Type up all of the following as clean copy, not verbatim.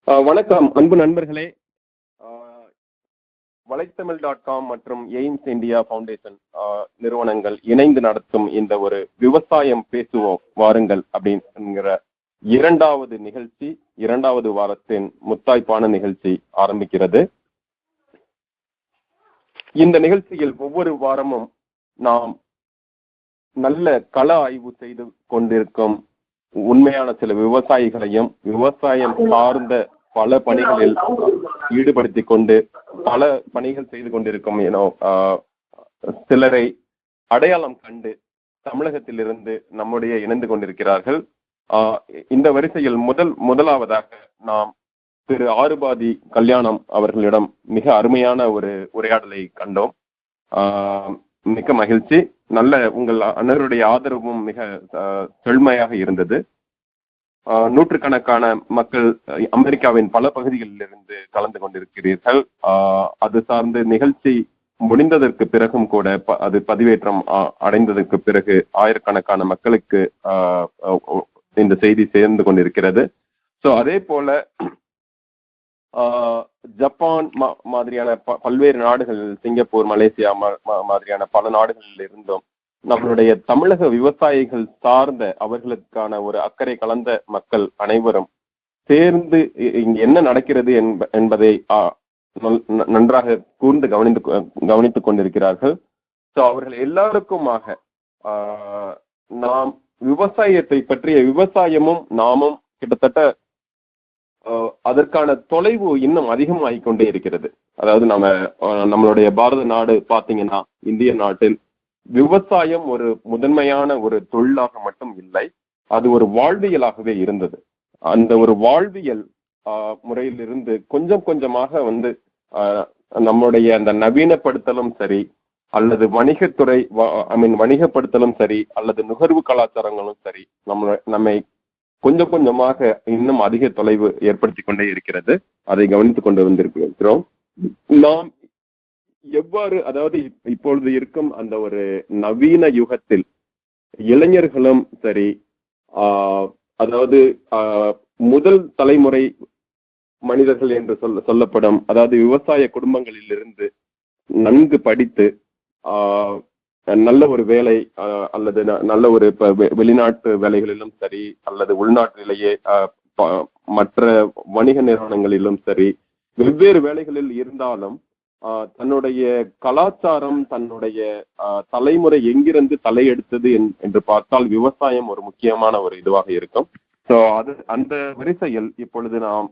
வணக்கம் அன்பு நண்பர்களே. வலைத்தமிழ்.com மற்றும் எய்ம்ஸ் இந்தியா ஃபவுண்டேஷன் நிறுவனங்கள் இணைந்து நடத்தும் இந்த ஒரு விவசாயம் பேசுவோம் வாருங்கள் அப்படிங்கிற இரண்டாவது வாரத்தின் முத்தாய்ப்பான நிகழ்ச்சி ஆரம்பிக்கிறது. இந்த நிகழ்ச்சியில் ஒவ்வொரு வாரமும் நாம் நல்ல கள ஆய்வு செய்து கொண்டிருக்கும் உண்மையான சில விவசாயிகளையும் விவசாயம் சார்ந்த பல பணிகளில் ஈடுபடுத்தி கொண்டு பல பணிகள் செய்து கொண்டிருக்கும் சிலரை அடையாளம் கண்டு தமிழகத்திலிருந்து நம்முடைய இணைந்து கொண்டிருக்கிறார்கள். இந்த வரிசையில் முதலாவதாக நாம் திரு ஆறுபாதி கல்யாணம் அவர்களிடம் மிக அருமையான ஒரு உரையாடலை கண்டோம். மிக்க மகிழ்ச்சி. நல்ல உங்கள் அனைவருடைய ஆதரவும் மிக செழுமையாக இருந்தது. நூற்றுக்கணக்கான மக்கள் அமெரிக்காவின் பல பகுதிகளில் இருந்து கலந்து கொண்டிருக்கிறீர்கள். அது சார்ந்து நிகழ்ச்சி முடிந்ததற்கு பிறகும் கூட அது பதிவேற்றம் அடைந்ததற்கு பிறகு ஆயிரக்கணக்கான மக்களுக்கு இந்த செய்தி சேர்ந்து கொண்டிருக்கிறது. ஸோ அதே போல ஜப்பான் மாதிரியான பல்வேறு நாடுகள், சிங்கப்பூர், மலேசியா மாதிரியான பல நாடுகளில் இருந்தும் நம்மளுடைய தமிழக விவசாயிகள் சார்ந்த அவர்களுக்கான ஒரு அக்கறை கலந்த மக்கள் அனைவரும் சேர்ந்து இங்கு என்ன நடக்கிறது என்பதை நன்றாக கூர்ந்து கவனித்துக் கொண்டிருக்கிறார்கள். ஸோ அவர்கள் எல்லாருக்குமாக நாம் விவசாயத்தை பற்றிய விவசாயமும் நாமும் கிட்டத்தட்ட அதற்கான தொலைவு இன்னும் அதிகமாகிக் கொண்டே இருக்கிறது. அதாவது நம்மளுடைய பாரத நாடு பாத்தீங்கன்னா, இந்திய நாட்டில் விவசாயம் ஒரு முதன்மையான ஒரு தொழிலாக மட்டும் இல்லை, அது ஒரு வாழ்வியலாகவே இருந்தது. அந்த ஒரு வாழ்வியல் முறையிலிருந்து கொஞ்சம் கொஞ்சமாக நம்முடைய அந்த நவீனப்படுத்தலும் சரி, அல்லது வணிகத்துறை வணிகப்படுத்தலும் சரி, அல்லது நுகர்வு கலாச்சாரங்களும் சரி, நம்மை கொஞ்சம் கொஞ்சமாக இன்னும் அதிக தொலைவு ஏற்படுத்தி கொண்டே இருக்கிறது. அதை கவனித்துக் கொண்டு வந்திருக்கிறோம். நாம் எவ்வாறு, அதாவது இப்பொழுது இருக்கும் அந்த ஒரு நவீன யுகத்தில் இளைஞர்களும் சரி, அதாவது முதல் தலைமுறை மனிதர்கள் என்று சொல்லப்படும், அதாவது விவசாய குடும்பங்களில் இருந்து நன்கு படித்து நல்ல ஒரு வேலை அல்லது நல்ல ஒரு வெளிநாட்டு வேலைகளிலும் சரி, அல்லது உள்நாட்டிலேயே மற்ற வணிக நிறுவனங்களிலும் சரி, வெவ்வேறு வேலைகளில் இருந்தாலும் தன்னுடைய கலாச்சாரம், தன்னுடைய தலைமுறை எங்கிருந்து தலையெடுத்தது என்று பார்த்தால் விவசாயம் ஒரு முக்கியமான ஒரு இதுவாக இருக்கும். ஸோ அந்த வரிசையில் இப்பொழுது நாம்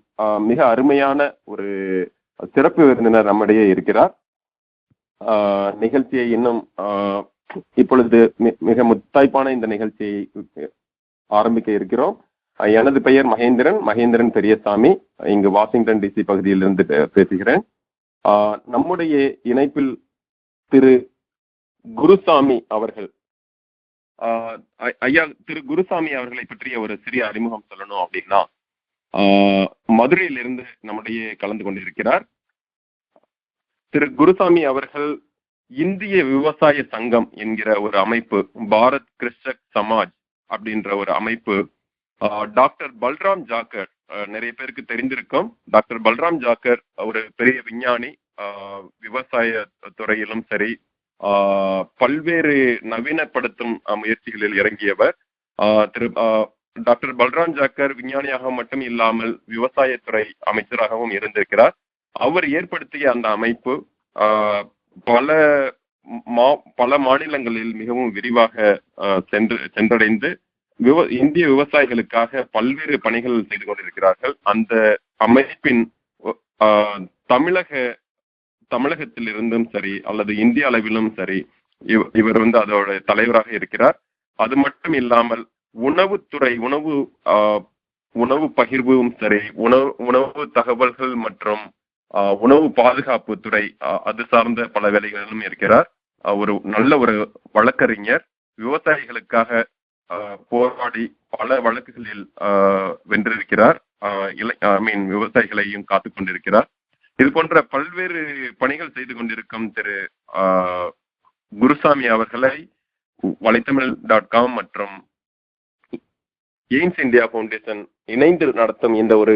மிக அருமையான ஒரு சிறப்பு விருந்தினர் நம்மிடையே இருக்கிறார். நிகழ்ச்சியை இன்னும் இப்பொழுது மிக முத்தாய்ப்பான இந்த நிகழ்ச்சியை ஆரம்பிக்க இருக்கிறோம். எனது பெயர் மகேந்திரன் பெரியசாமி. இங்கு வாஷிங்டன் டிசி பகுதியிலிருந்து பேசுகிறேன். நம்முடைய இணைப்பில் திரு குருசாமி அவர்கள். ஐயா, திரு குருசாமி அவர்களை பற்றிய ஒரு சிறிய அறிமுகம் சொல்லணும் அப்படின்னா, மதுரையிலிருந்து நம்முடைய கலந்து கொண்டிருக்கிறார். திரு குருசாமி அவர்கள் இந்திய விவசாய சங்கம் என்கிற ஒரு அமைப்பு, பாரத் கிருஷக் சமாஜ் அப்படின்ற ஒரு அமைப்பு, டாக்டர் பல்ராம் ஜாக்கர், நிறைய பேருக்கு தெரிந்திருக்கும். டாக்டர் பல்ராம் ஜாக்கர் ஒரு பெரிய விஞ்ஞானி, விவசாய துறையிலும் சரி பல்வேறு நவீனப்படுத்தும் முயற்சிகளில் இறங்கியவர். டாக்டர் பல்ராம் ஜாக்கர் விஞ்ஞானியாக மட்டும் இல்லாமல் விவசாயத்துறை அமைச்சராகவும் இருந்திருக்கிறார். அவர் ஏற்படுத்திய அந்த அமைப்பு பல மாநிலங்களில் மிகவும் விரிவாக சென்றடைந்து இந்திய விவசாயிகளுக்காக பல்வேறு பணிகள் செய்து கொண்டிருக்கிறார்கள். அந்த அமைப்பின் தமிழகத்தில் இருந்தும் சரி, அல்லது இந்திய அளவிலும் சரி, இவர் அதோட தலைவராக இருக்கிறார். அது மட்டும் இல்லாமல் உணவுத்துறை, உணவு பகிர்வும் சரி, உணவு தகவல்கள் மற்றும் உணவு பாதுகாப்பு துறை, அது சார்ந்த பல வேலைகளிலும் இருக்கிறார். ஒரு நல்ல ஒரு வழக்கறிஞர், விவசாயிகளுக்காக போராடி பல வழக்குகளில் வென்றிருக்கிறார். விவசாயிகளையும் காத்துக் கொண்டிருக்கிறார். இது போன்ற பல்வேறு பணிகள் செய்து கொண்டிருக்கும் திரு குருசாமி அவர்களை வலைத்தமிழ்.com மற்றும் எய்ம்ஸ் இந்தியா ஃபவுண்டேஷன் இணைந்து நடத்தும் இந்த ஒரு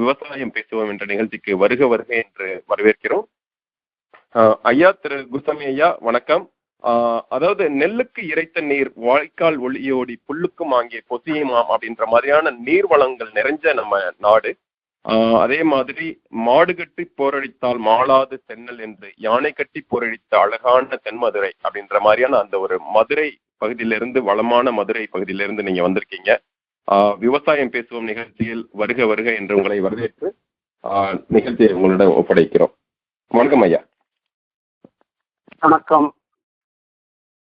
விவசாயம் பேசுவோம் என்ற நிகழ்ச்சிக்கு வருக வருக என்று வரவேற்கிறோம். ஐயா, திரு குருசாமி ஐயா வணக்கம். அதாவது நெல்லுக்கு இறைத்த நீர் வாய்க்கால் ஒளியோடி புல்லுக்கும் ஆகிய பொசியுமாம் அப்படின்ற மாதிரியான நீர் வளங்கள் நிறைஞ்ச நம்ம நாடு. அதே மாதிரி மாடு கட்டி போரடித்தால் மாளாது தென்னல் என்று யானை கட்டி போரடித்த அழகான தென்மதுரை அப்படின்ற மாதிரியான அந்த ஒரு மதுரை பகுதியிலிருந்து, வளமான மதுரை பகுதியிலிருந்து நீங்க வந்திருக்கீங்க. விவசாயம் பேசுவோம் நிகழ்ச்சியில் வருக வருக என்று உங்களை வரவேற்று நிகழ்ச்சியை உங்களிடம் ஒப்படைக்கிறோம். வணக்கம் ஐயா. வணக்கம்.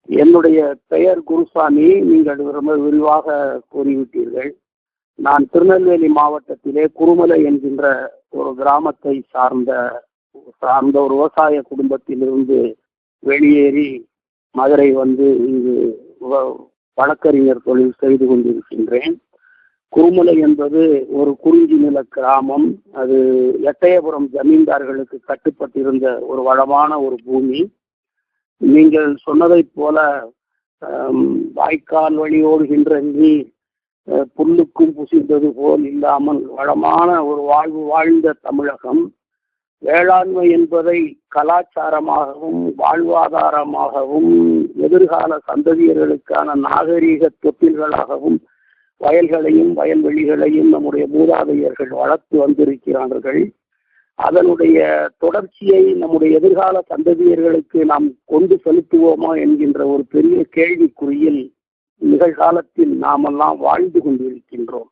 என்னுடைய பெயர் குருசாமி. நீங்கள் ரொம்ப விரிவாக கூறிவிட்டீர்கள். நான் திருநெல்வேலி மாவட்டத்திலே குருமலை என்கின்ற ஒரு கிராமத்தை சார்ந்த ஒரு விவசாய குடும்பத்திலிருந்து வெளியேறி மதுரை வந்து இங்கு வழக்கறிஞர் தொழில் செய்து கொண்டிருக்கின்றேன். குருமலை என்பது ஒரு குறிஞ்சி நில கிராமம். அது எட்டயபுரம் ஜமீன்தார்களுக்கு கட்டுப்பட்டிருந்த ஒரு வளமான ஒரு பூமி. நீங்கள் சொன்னதைப் போல வாய்க்கால் வழி ஓடுகின்ற நீர் புல்லுக்கும் புசிந்தது போல் இல்லாமல் வளமான ஒரு வாழ்வு வாழ்ந்த தமிழகம். வேளாண்மை என்பதை கலாச்சாரமாகவும் வாழ்வாதாரமாகவும் எதிர்கால சந்ததியர்களுக்கான நாகரீக தொட்டில்களாகவும் வயல்களையும் வயல்வெளிகளையும் நம்முடைய மூதாதையர்கள் வளர்த்து வந்திருக்கிறார்கள். அதனுடைய தொடர்ச்சியை நம்முடைய எதிர்கால சந்ததியர்களுக்கு நாம் கொண்டு செலுத்துவோமா என்கின்ற ஒரு பெரிய கேள்விக்குறியில் நிகழ்காலத்தில் நாமெல்லாம் வாழ்ந்து கொண்டிருக்கின்றோம்.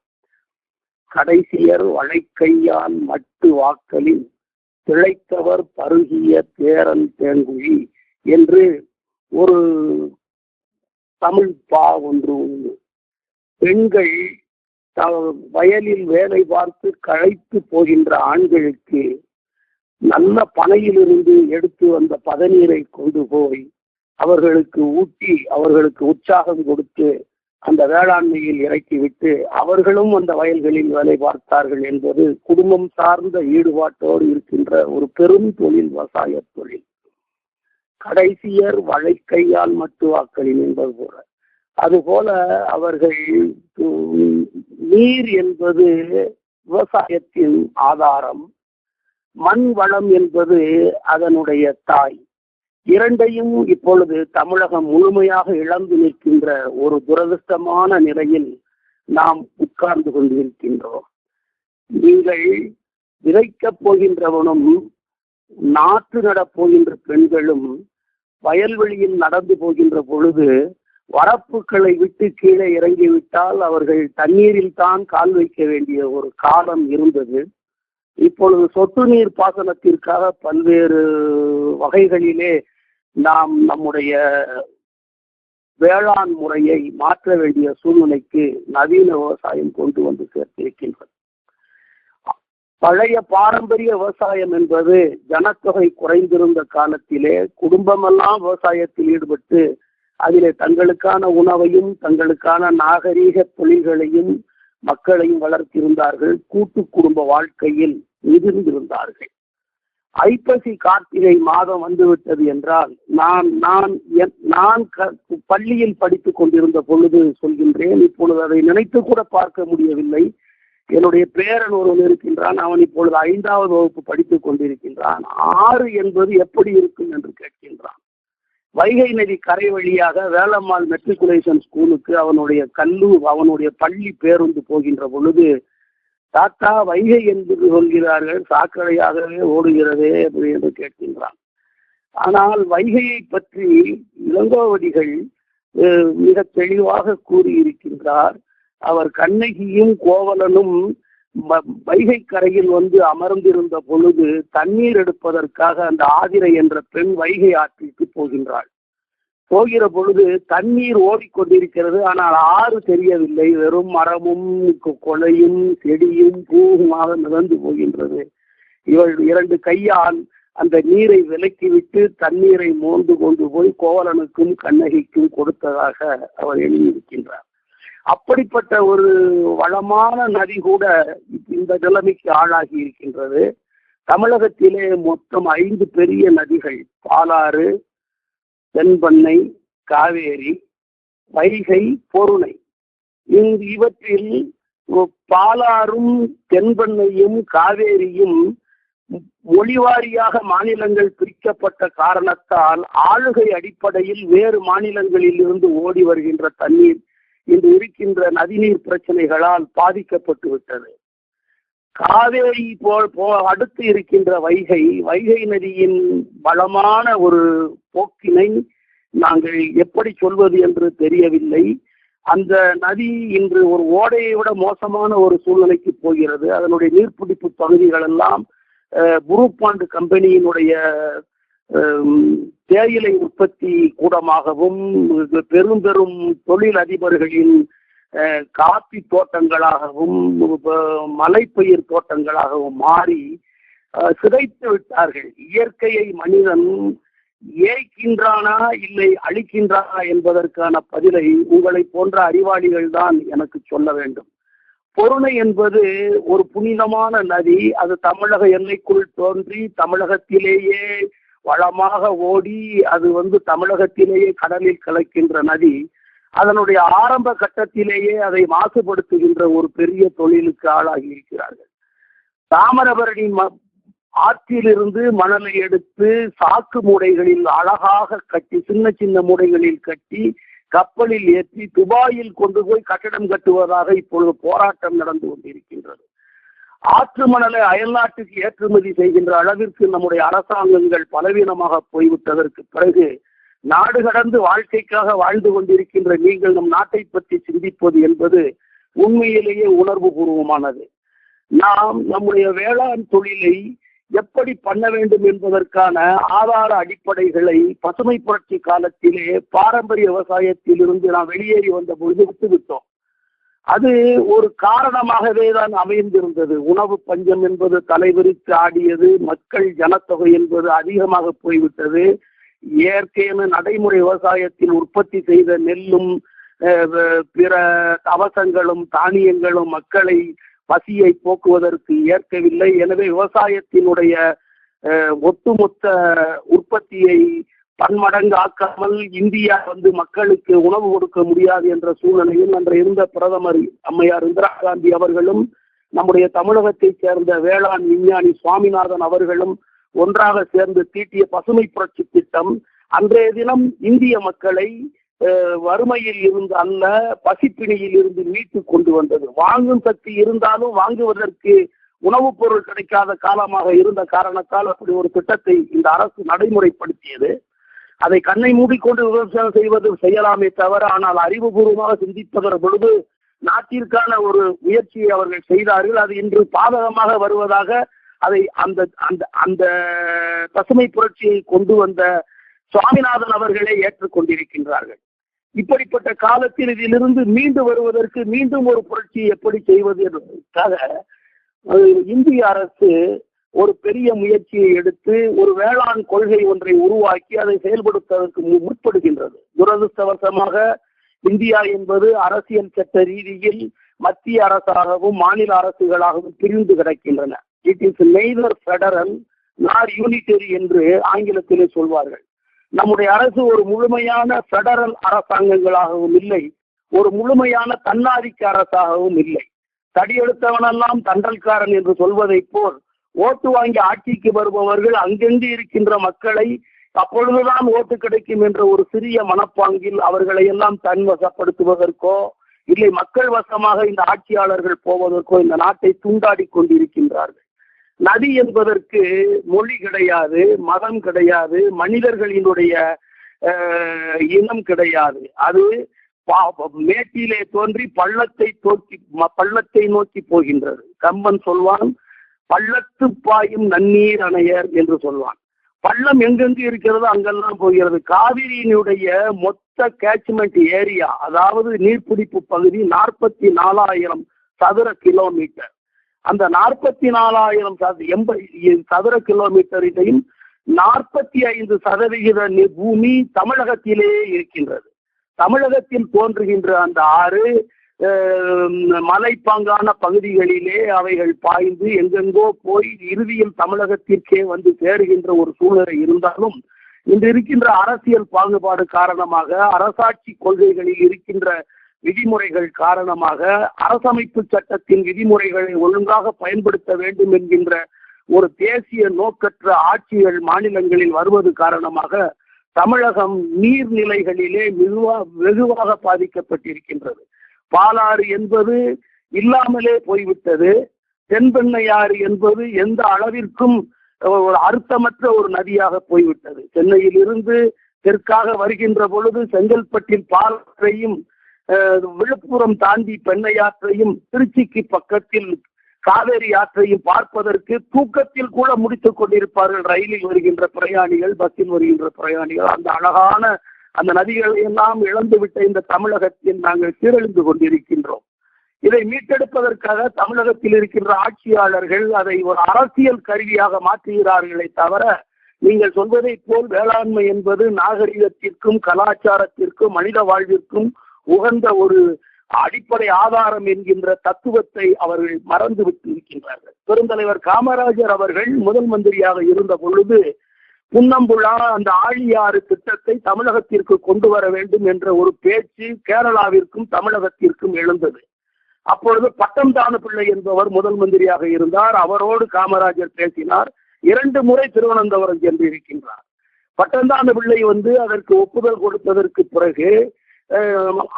கடைசியர் வளைக்கையால் மட்டு வாக்களில் திளைத்தவர் பருகிய தேரன் தேங்குழி என்று ஒரு தமிழ் பா ஒன்று உண்டு. பெண்கள் வயலில் வேலை பார்த்து களைத்து போகின்ற ஆண்களுக்கு நல்ல பனையிலிருந்து எடுத்து வந்த பதநீரை கொண்டு போய் அவர்களுக்கு ஊட்டி அவர்களுக்கு உற்சாகம் கொடுத்து அந்த வேளாண்மையில் இறக்கிவிட்டு அவர்களும் அந்த வயல்களில் வேலை பார்த்தார்கள் என்பது குடும்பம் சார்ந்த ஈடுபாட்டோடு இருக்கின்ற ஒரு பெரும் தொழில் விவசாய தொழில். கடைசியர் வளைக்கையால் மட்டுவாக்களின் என்பது போல அதுபோல அவர்கள் நீர் என்பது விவசாயத்தின் ஆதாரம், மண் வளம் என்பது அதனுடைய தாய். இரண்டையும் இப்பொழுது தமிழகம் முழுமையாக இழந்து நிற்கின்ற ஒரு துரதிர்ஷ்டமான நிலையில் நாம் உட்கார்ந்து கொண்டிருக்கின்றோம். நீங்கள் விதைக்கப் போகின்றவனும் நாற்று நடப்போகின்ற பெண்களும் வயல்வெளியில் நடந்து போகின்ற பொழுது வரப்புகளை விட்டு கீழே இறங்கிவிட்டால் அவர்கள் தண்ணீரில் தான் கால் வைக்க வேண்டிய ஒரு காலம் இருந்தது. இப்பொழுது சொட்டு நீர் பாசனத்திற்காக பல்வேறு வகைகளிலே நாம் நம்முடைய வேளாண் முறையை மாற்ற வேண்டிய சூழ்நிலைக்கு நவீன விவசாயம் கொண்டு வந்து சேர்த்திருக்கின்றது. பழைய பாரம்பரிய விவசாயம் என்பது ஜனத்தொகை குறைந்திருந்த காலத்திலே குடும்பமெல்லாம் விவசாயத்தில் ஈடுபட்டு அதிலே தங்களுக்கான உணவையும் தங்களுக்கான நாகரீக தொழில்களையும் மக்களையும் வளர்த்திருந்தார்கள். கூட்டு குடும்ப வாழ்க்கையில் மிகுந்திருந்தார்கள். ஐப்பசி கார்த்திகை மாதம் வந்துவிட்டது என்றால் நான் பள்ளியில் படித்துக் கொண்டிருந்த பொழுது சொல்கின்றேன். இப்பொழுது அதை நினைத்து கூட பார்க்க முடியவில்லை. என்னுடைய பேரன் ஒருவன் இருக்கின்றான். அவன் இப்பொழுது 5வது வகுப்பு படித்துக் கொண்டிருக்கின்றான். 6 என்பது எப்படி இருக்கும் என்று கேட்கின்றான். வைகை நதி கரை வழியாக வேலம்மாள் மெட்ரிகுலேஷன் ஸ்கூலுக்கு அவனுடைய பள்ளி பேருந்து போகின்ற பொழுது, தாத்தா வைகை என்று சொல்கிறார்கள், சாக்கடையாகவே ஓடுகிறதே அப்படி என்று கேட்கின்றான். ஆனால் வைகையை பற்றி இளங்கோவடிகள் மிக தெளிவாக கூறியிருக்கின்றார். அவர் கண்ணகியும் கோவலனும் வைகை கரையில் வந்து அமர்ந்திருந்த பொழுது தண்ணீர் எடுப்பதற்காக அந்த ஆதிரை என்ற பெண் வைகை ஆற்றிற்கு போகின்றாள். போகிற பொழுது தண்ணீர் ஓடிக்கொண்டிருக்கிறது. ஆனால் ஆறு தெரியவில்லை. வெறும் மரமும் கொலையும் செடியும் பூவுமாக மிதந்து போகின்றது. இவள் 2 கையால் அந்த நீரை விலக்கிவிட்டு தண்ணீரை மோந்து கொண்டு போய் கோவலனுக்கும் கண்ணகிக்கும் கொடுத்ததாக அவர் எழுதியிருக்கின்றார். அப்படிப்பட்ட ஒரு வளமான நதி கூட இந்த நிலைமைக்கு ஆளாகி இருக்கின்றது. தமிழகத்திலே மொத்தம் 5 பெரிய நதிகள், பாலாறு, தென்பண்ணை, காவேரி, வைகை, பொருணை. இவற்றில் பாலாறும் தென்பெண்ணையும் காவேரியும் மொழிவாரியாக மாநிலங்கள் பிரிக்கப்பட்ட காரணத்தால் ஆளுகை அடிப்படையில் வேறு மாநிலங்களில் இருந்து ஓடி வருகின்ற தண்ணீர் இன்று இருக்கின்ற நதிநீர் பிரச்சனைகளால் பாதிக்கப்பட்டு விட்டது. காவேரி அடுத்து இருக்கின்ற வைகை நதியின் பலமான ஒரு போக்கினை நாங்கள் எப்படி சொல்வது என்று தெரியவில்லை. அந்த நதி இன்று ஒரு ஓடையை விட மோசமான ஒரு சூழ்நிலைக்கு போகிறது. அதனுடைய நீர்பிடிப்பு பகுதிகள் எல்லாம் புரூபாண்ட் கம்பெனியினுடைய தேயிலை உற்பத்தி கூடமாகவும் பெரும் பெரும் தொழில் அதிபர்களின் காப்பி தோட்டங்களாகவும் மலைப்பயிர் தோட்டங்களாகவும் மாறி சிதைத்து விட்டார்கள். இயற்கையை மனிதன் ஏய்க்கின்றானா இல்லை அழிக்கின்றானா என்பதற்கான பதிலை உங்களை போன்ற அறிவாளிகள் தான் எனக்கு சொல்ல வேண்டும். பொருணை என்பது ஒரு புனிதமான நதி. அது தமிழக எல்லைக்குள் தோன்றி தமிழகத்திலேயே வளமாக ஓடி அது தமிழகத்திலேயே கடலில் கலக்கின்ற நதி. அதனுடைய ஆரம்ப கட்டத்திலேயே அதை மாசுபடுத்துகின்ற ஒரு பெரிய தொழிலுக்கு ஆளாகி இருக்கிறார்கள். தாமிரபரணி ஆற்றிலிருந்து மணலை எடுத்து சாக்கு மூடைகளில் அழகாக கட்டி சின்ன சின்ன மூடைகளில் கட்டி கப்பலில் ஏற்றி துபாயில் கொண்டு போய் கட்டடம் கட்டுவதாக இப்பொழுது போராட்டம் நடந்து கொண்டிருக்கின்றது. ஆற்று மணலை அயல்நாட்டுக்கு ஏற்றுமதி செய்கின்ற அளவிற்கு நம்முடைய அரசாங்கங்கள் பலவீனமாக போய்விட்டதற்கு பிறகு நாடு கடந்து வாழ்க்கைக்காக வாழ்ந்து கொண்டிருக்கின்ற நீங்கள் நம் நாட்டை பற்றி சிந்திப்பது என்பது உண்மையிலேயே உணர்வு பூர்வமானது. நாம் நம்முடைய வேளாண் தொழிலை எப்படி பண்ண வேண்டும் என்பதற்கான ஆதார அடிப்படைகளை பசுமை புரட்சி காலத்திலே பாரம்பரிய விவசாயத்தில் இருந்து நாம் வெளியேறி வந்த பொழுது விட்டுவிட்டோம். அது ஒரு காரணமாகவே தான் அமைந்திருந்தது. உணவு பஞ்சம் என்பது தலைவிரித்து ஆடியது. மக்கள் ஜனத்தொகை என்பது அதிகமாக போய்விட்டது. இயற்கையான நடைமுறை விவசாயத்தில் உற்பத்தி செய்த நெல்லும் பிற தவசங்களும் தானியங்களும் மக்களை பசியை போக்குவதற்கு ஏற்கவில்லை. எனவே விவசாயத்தினுடைய ஒட்டுமொத்த உற்பத்தியை பன்மடங்கு ஆக்காமல் இந்தியா மக்களுக்கு உணவு கொடுக்க முடியாது என்ற சூழ்நிலையில் அன்று இருந்த பிரதமர் அம்மையார் இந்திரா காந்தி அவர்களும் நம்முடைய தமிழகத்தைச் சேர்ந்த வேளாண் விஞ்ஞானி சுவாமிநாதன் அவர்களும் ஒன்றாக சேர்ந்து தீட்டிய பசுமை புரட்சி திட்டம் அன்றைய தினம் இந்திய மக்களை வறுமையில் இருந்து அல்ல பசிப்பிணியில் இருந்து மீட்டு கொண்டு வந்தது. வாங்கும் சக்தி இருந்தாலும் வாங்குவதற்கு உணவுப் பொருள் கிடைக்காத காலமாக இருந்த காரணத்தால் அப்படி ஒரு திட்டத்தை இந்த அரசு நடைமுறைப்படுத்தியது. அதை கண்ணை மூடிக்கொண்டு விவசாயம் செய்வது செய்யலாமே தவிர, ஆனால் அறிவுபூர்வமாக சிந்திப்பதற்கு பொழுது நாட்டிற்கான ஒரு முயற்சியை அவர்கள் செய்தார்கள். அது இன்று பாதகமாக வருவதாக அதை அந்த அந்த அந்த பசுமை புரட்சியை கொண்டு வந்த சுவாமிநாதன் அவர்களே ஏற்றுக்கொண்டிருக்கின்றார்கள். இப்படிப்பட்ட காலத்தில் இதிலிருந்து மீண்டு வருவதற்கு மீண்டும் ஒரு புரட்சி எப்படி செய்வது என்பதற்காக இந்திய அரசு ஒரு பெரிய முயற்சியை எடுத்து ஒரு வேளாண் கொள்கை ஒன்றை உருவாக்கி அதை செயல்படுத்துவதற்கு முற்படுகின்றது. துரதிருஷ்டவசமாக இந்தியா என்பது அரசியல் சட்ட ரீதியில் மத்திய அரசாகவும் மாநில அரசுகளாகவும் பிரிந்து கிடக்கின்றன. இட் இஸ் நெய்தர் ஃபெடரல் நார் யூனிட்டரி என்று ஆங்கிலத்திலே சொல்வார்கள். நம்முடைய அரசு ஒரு முழுமையான ஃபெடரல் அரசாங்கங்களாகவும் இல்லை, ஒரு முழுமையான தன்னாதிக்க அரசாகவும் இல்லை. தடியெடுத்தவனெல்லாம் தண்டல்காரன் என்று சொல்வதை போல் ஓட்டு வாங்கி ஆட்சிக்கு வருபவர்கள் அங்கெங்கு இருக்கின்ற மக்களை அப்பொழுதுதான் ஓட்டு கிடைக்கும் என்ற ஒரு சிறிய மனப்பாங்கில் அவர்களை எல்லாம் தன்வசப்படுத்துவதற்கோ இல்லை மக்கள் வசமாக இந்த ஆட்சியாளர்கள் போவதற்கோ இந்த நாட்டை துண்டாடி கொண்டிருக்கின்றார்கள். நதி என்பதற்கு மொழி கிடையாது, மதம் கிடையாது, மனிதர்களினுடைய இனம் கிடையாது. அது மேட்டிலே தோன்றி பள்ளத்தை நோக்கி போகின்றது. கம்பன் சொல்வான், பள்ளத்து பாயும் நன்னீர் அணையர் என்று சொல்வான். பள்ளம் எங்கெங்கு இருக்கிறதோ அங்கெல்லாம் போகிறது. காவிரியினுடைய மொத்த கேட்ச்மெண்ட் ஏரியா, அதாவது நீர்பிடிப்பு பகுதி 44,000 சதுர கிலோமீட்டர். அந்த 44,000 சதுர கிலோமீட்டரிலையும் 45% பூமி தமிழகத்திலே இருக்கின்றது. தமிழகத்தில் தோன்றுகின்ற அந்த ஆறு மலைப்பாங்கான பகுதிகளிலே அவைகள் பாய்ந்து எங்கெங்கோ போய் இறுதியில் தமிழகத்திற்கே சேருகின்ற ஒரு சூழ்நிலை இருந்தாலும் இன்று இருக்கின்ற அரசியல் பாகுபாடு காரணமாக அரசாட்சி கொள்கைகளில் இருக்கின்ற விதிமுறைகள் காரணமாக அரசமைப்பு சட்டத்தின் விதிமுறைகளை ஒழுங்காக பயன்படுத்த வேண்டும் என்கின்ற ஒரு தேசிய நோக்கற்ற ஆட்சிகள் மாநிலங்களில் வருவது காரணமாக தமிழகம் நீர்நிலைகளிலே வெகுவாக பாதிக்கப்பட்டிருக்கின்றது. பாலாறு என்பது இல்லாமலே போய்விட்டது. தென்பெண்ணையாறு என்பது எந்த அளவிற்கும் ஒரு அர்த்தமற்ற ஒரு நதியாக போய்விட்டது. சென்னையில் இருந்து தெற்காக வருகின்ற பொழுது செங்கல்பட்டில் பாலாற்றையும் விழுப்புரம் தாண்டி பெண்ணையாற்றையும் திருச்சிக்கு பக்கத்தில் காவேரி ஆற்றையும் பார்ப்பதற்கு தூக்கத்தில் கூட முடித்துக் கொண்டிருப்பார்கள். ரயிலில் வருகின்ற பிரயாணிகள், பஸ்ஸில் வருகின்ற பிரயாணிகள். அந்த அழகான அந்த நதிகளை எல்லாம் இழந்துவிட்ட இந்த தமிழகத்தில் நாங்கள் சீரழிந்து கொண்டிருக்கின்றோம். இதை மீட்டெடுப்பதற்காக தமிழகத்தில் இருக்கின்ற ஆட்சியாளர்கள் அதை ஒரு அரசியல் கருவியாக மாற்றுகிறார்களே தவிர, நீங்கள் சொல்வதை போல் வேளாண்மை என்பது நாகரிகத்திற்கும் கலாச்சாரத்திற்கும் மனித வாழ்விற்கும் உகந்த ஒரு அடிப்படை ஆதாரம் என்கின்ற தத்துவத்தை அவர்கள் மறந்துவிட்டு இருக்கின்றார்கள். பெருந்தலைவர் காமராஜர் அவர்கள் முதல் மந்திரியாக இருந்த பொழுது புன்னம்புழா அந்த ஆழியாறு திட்டத்தை தமிழகத்திற்கு கொண்டு வர வேண்டும் என்ற ஒரு பேச்சு கேரளாவிற்கும் தமிழகத்திற்கும் எழுந்தது. அப்பொழுது பட்டம்தான பிள்ளை என்பவர் முதல் மந்திரியாக இருந்தார். அவரோடு காமராஜர் பேசினார். 2 முறை திருவனந்தபுரம் சென்றிருக்கின்றார். பட்டம்தான பிள்ளை அதற்கு ஒப்புதல் கொடுத்ததற்கு பிறகு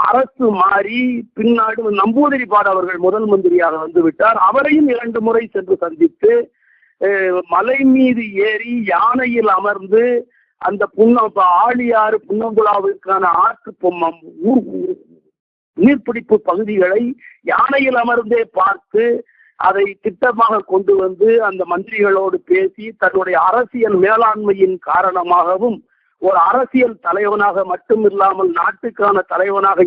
அரசு மாறி பின்னாடி நம்பூதிரிபாடு அவர்கள் முதல் மந்திரியாக வந்துவிட்டார். அவரையும் 2 முறை சென்று சந்தித்து மலை மீது ஏறி யானையில் அமர்ந்து அந்த ஆழியாறு புன்னம்புழாவிற்கான ஆற்று பொம்மம் நீர்பிடிப்பு பகுதிகளை யானையில் அமர்ந்தே பார்த்து அதை திட்டமாக கொண்டு வந்து அந்த மந்திரிகளோடு பேசி தன்னுடைய அரசியல் மேலாண்மையின் காரணமாகவும் ஒரு அரசியல் தலைவனாக மட்டுமில்லாமல் நாட்டுக்கான தலைவனாக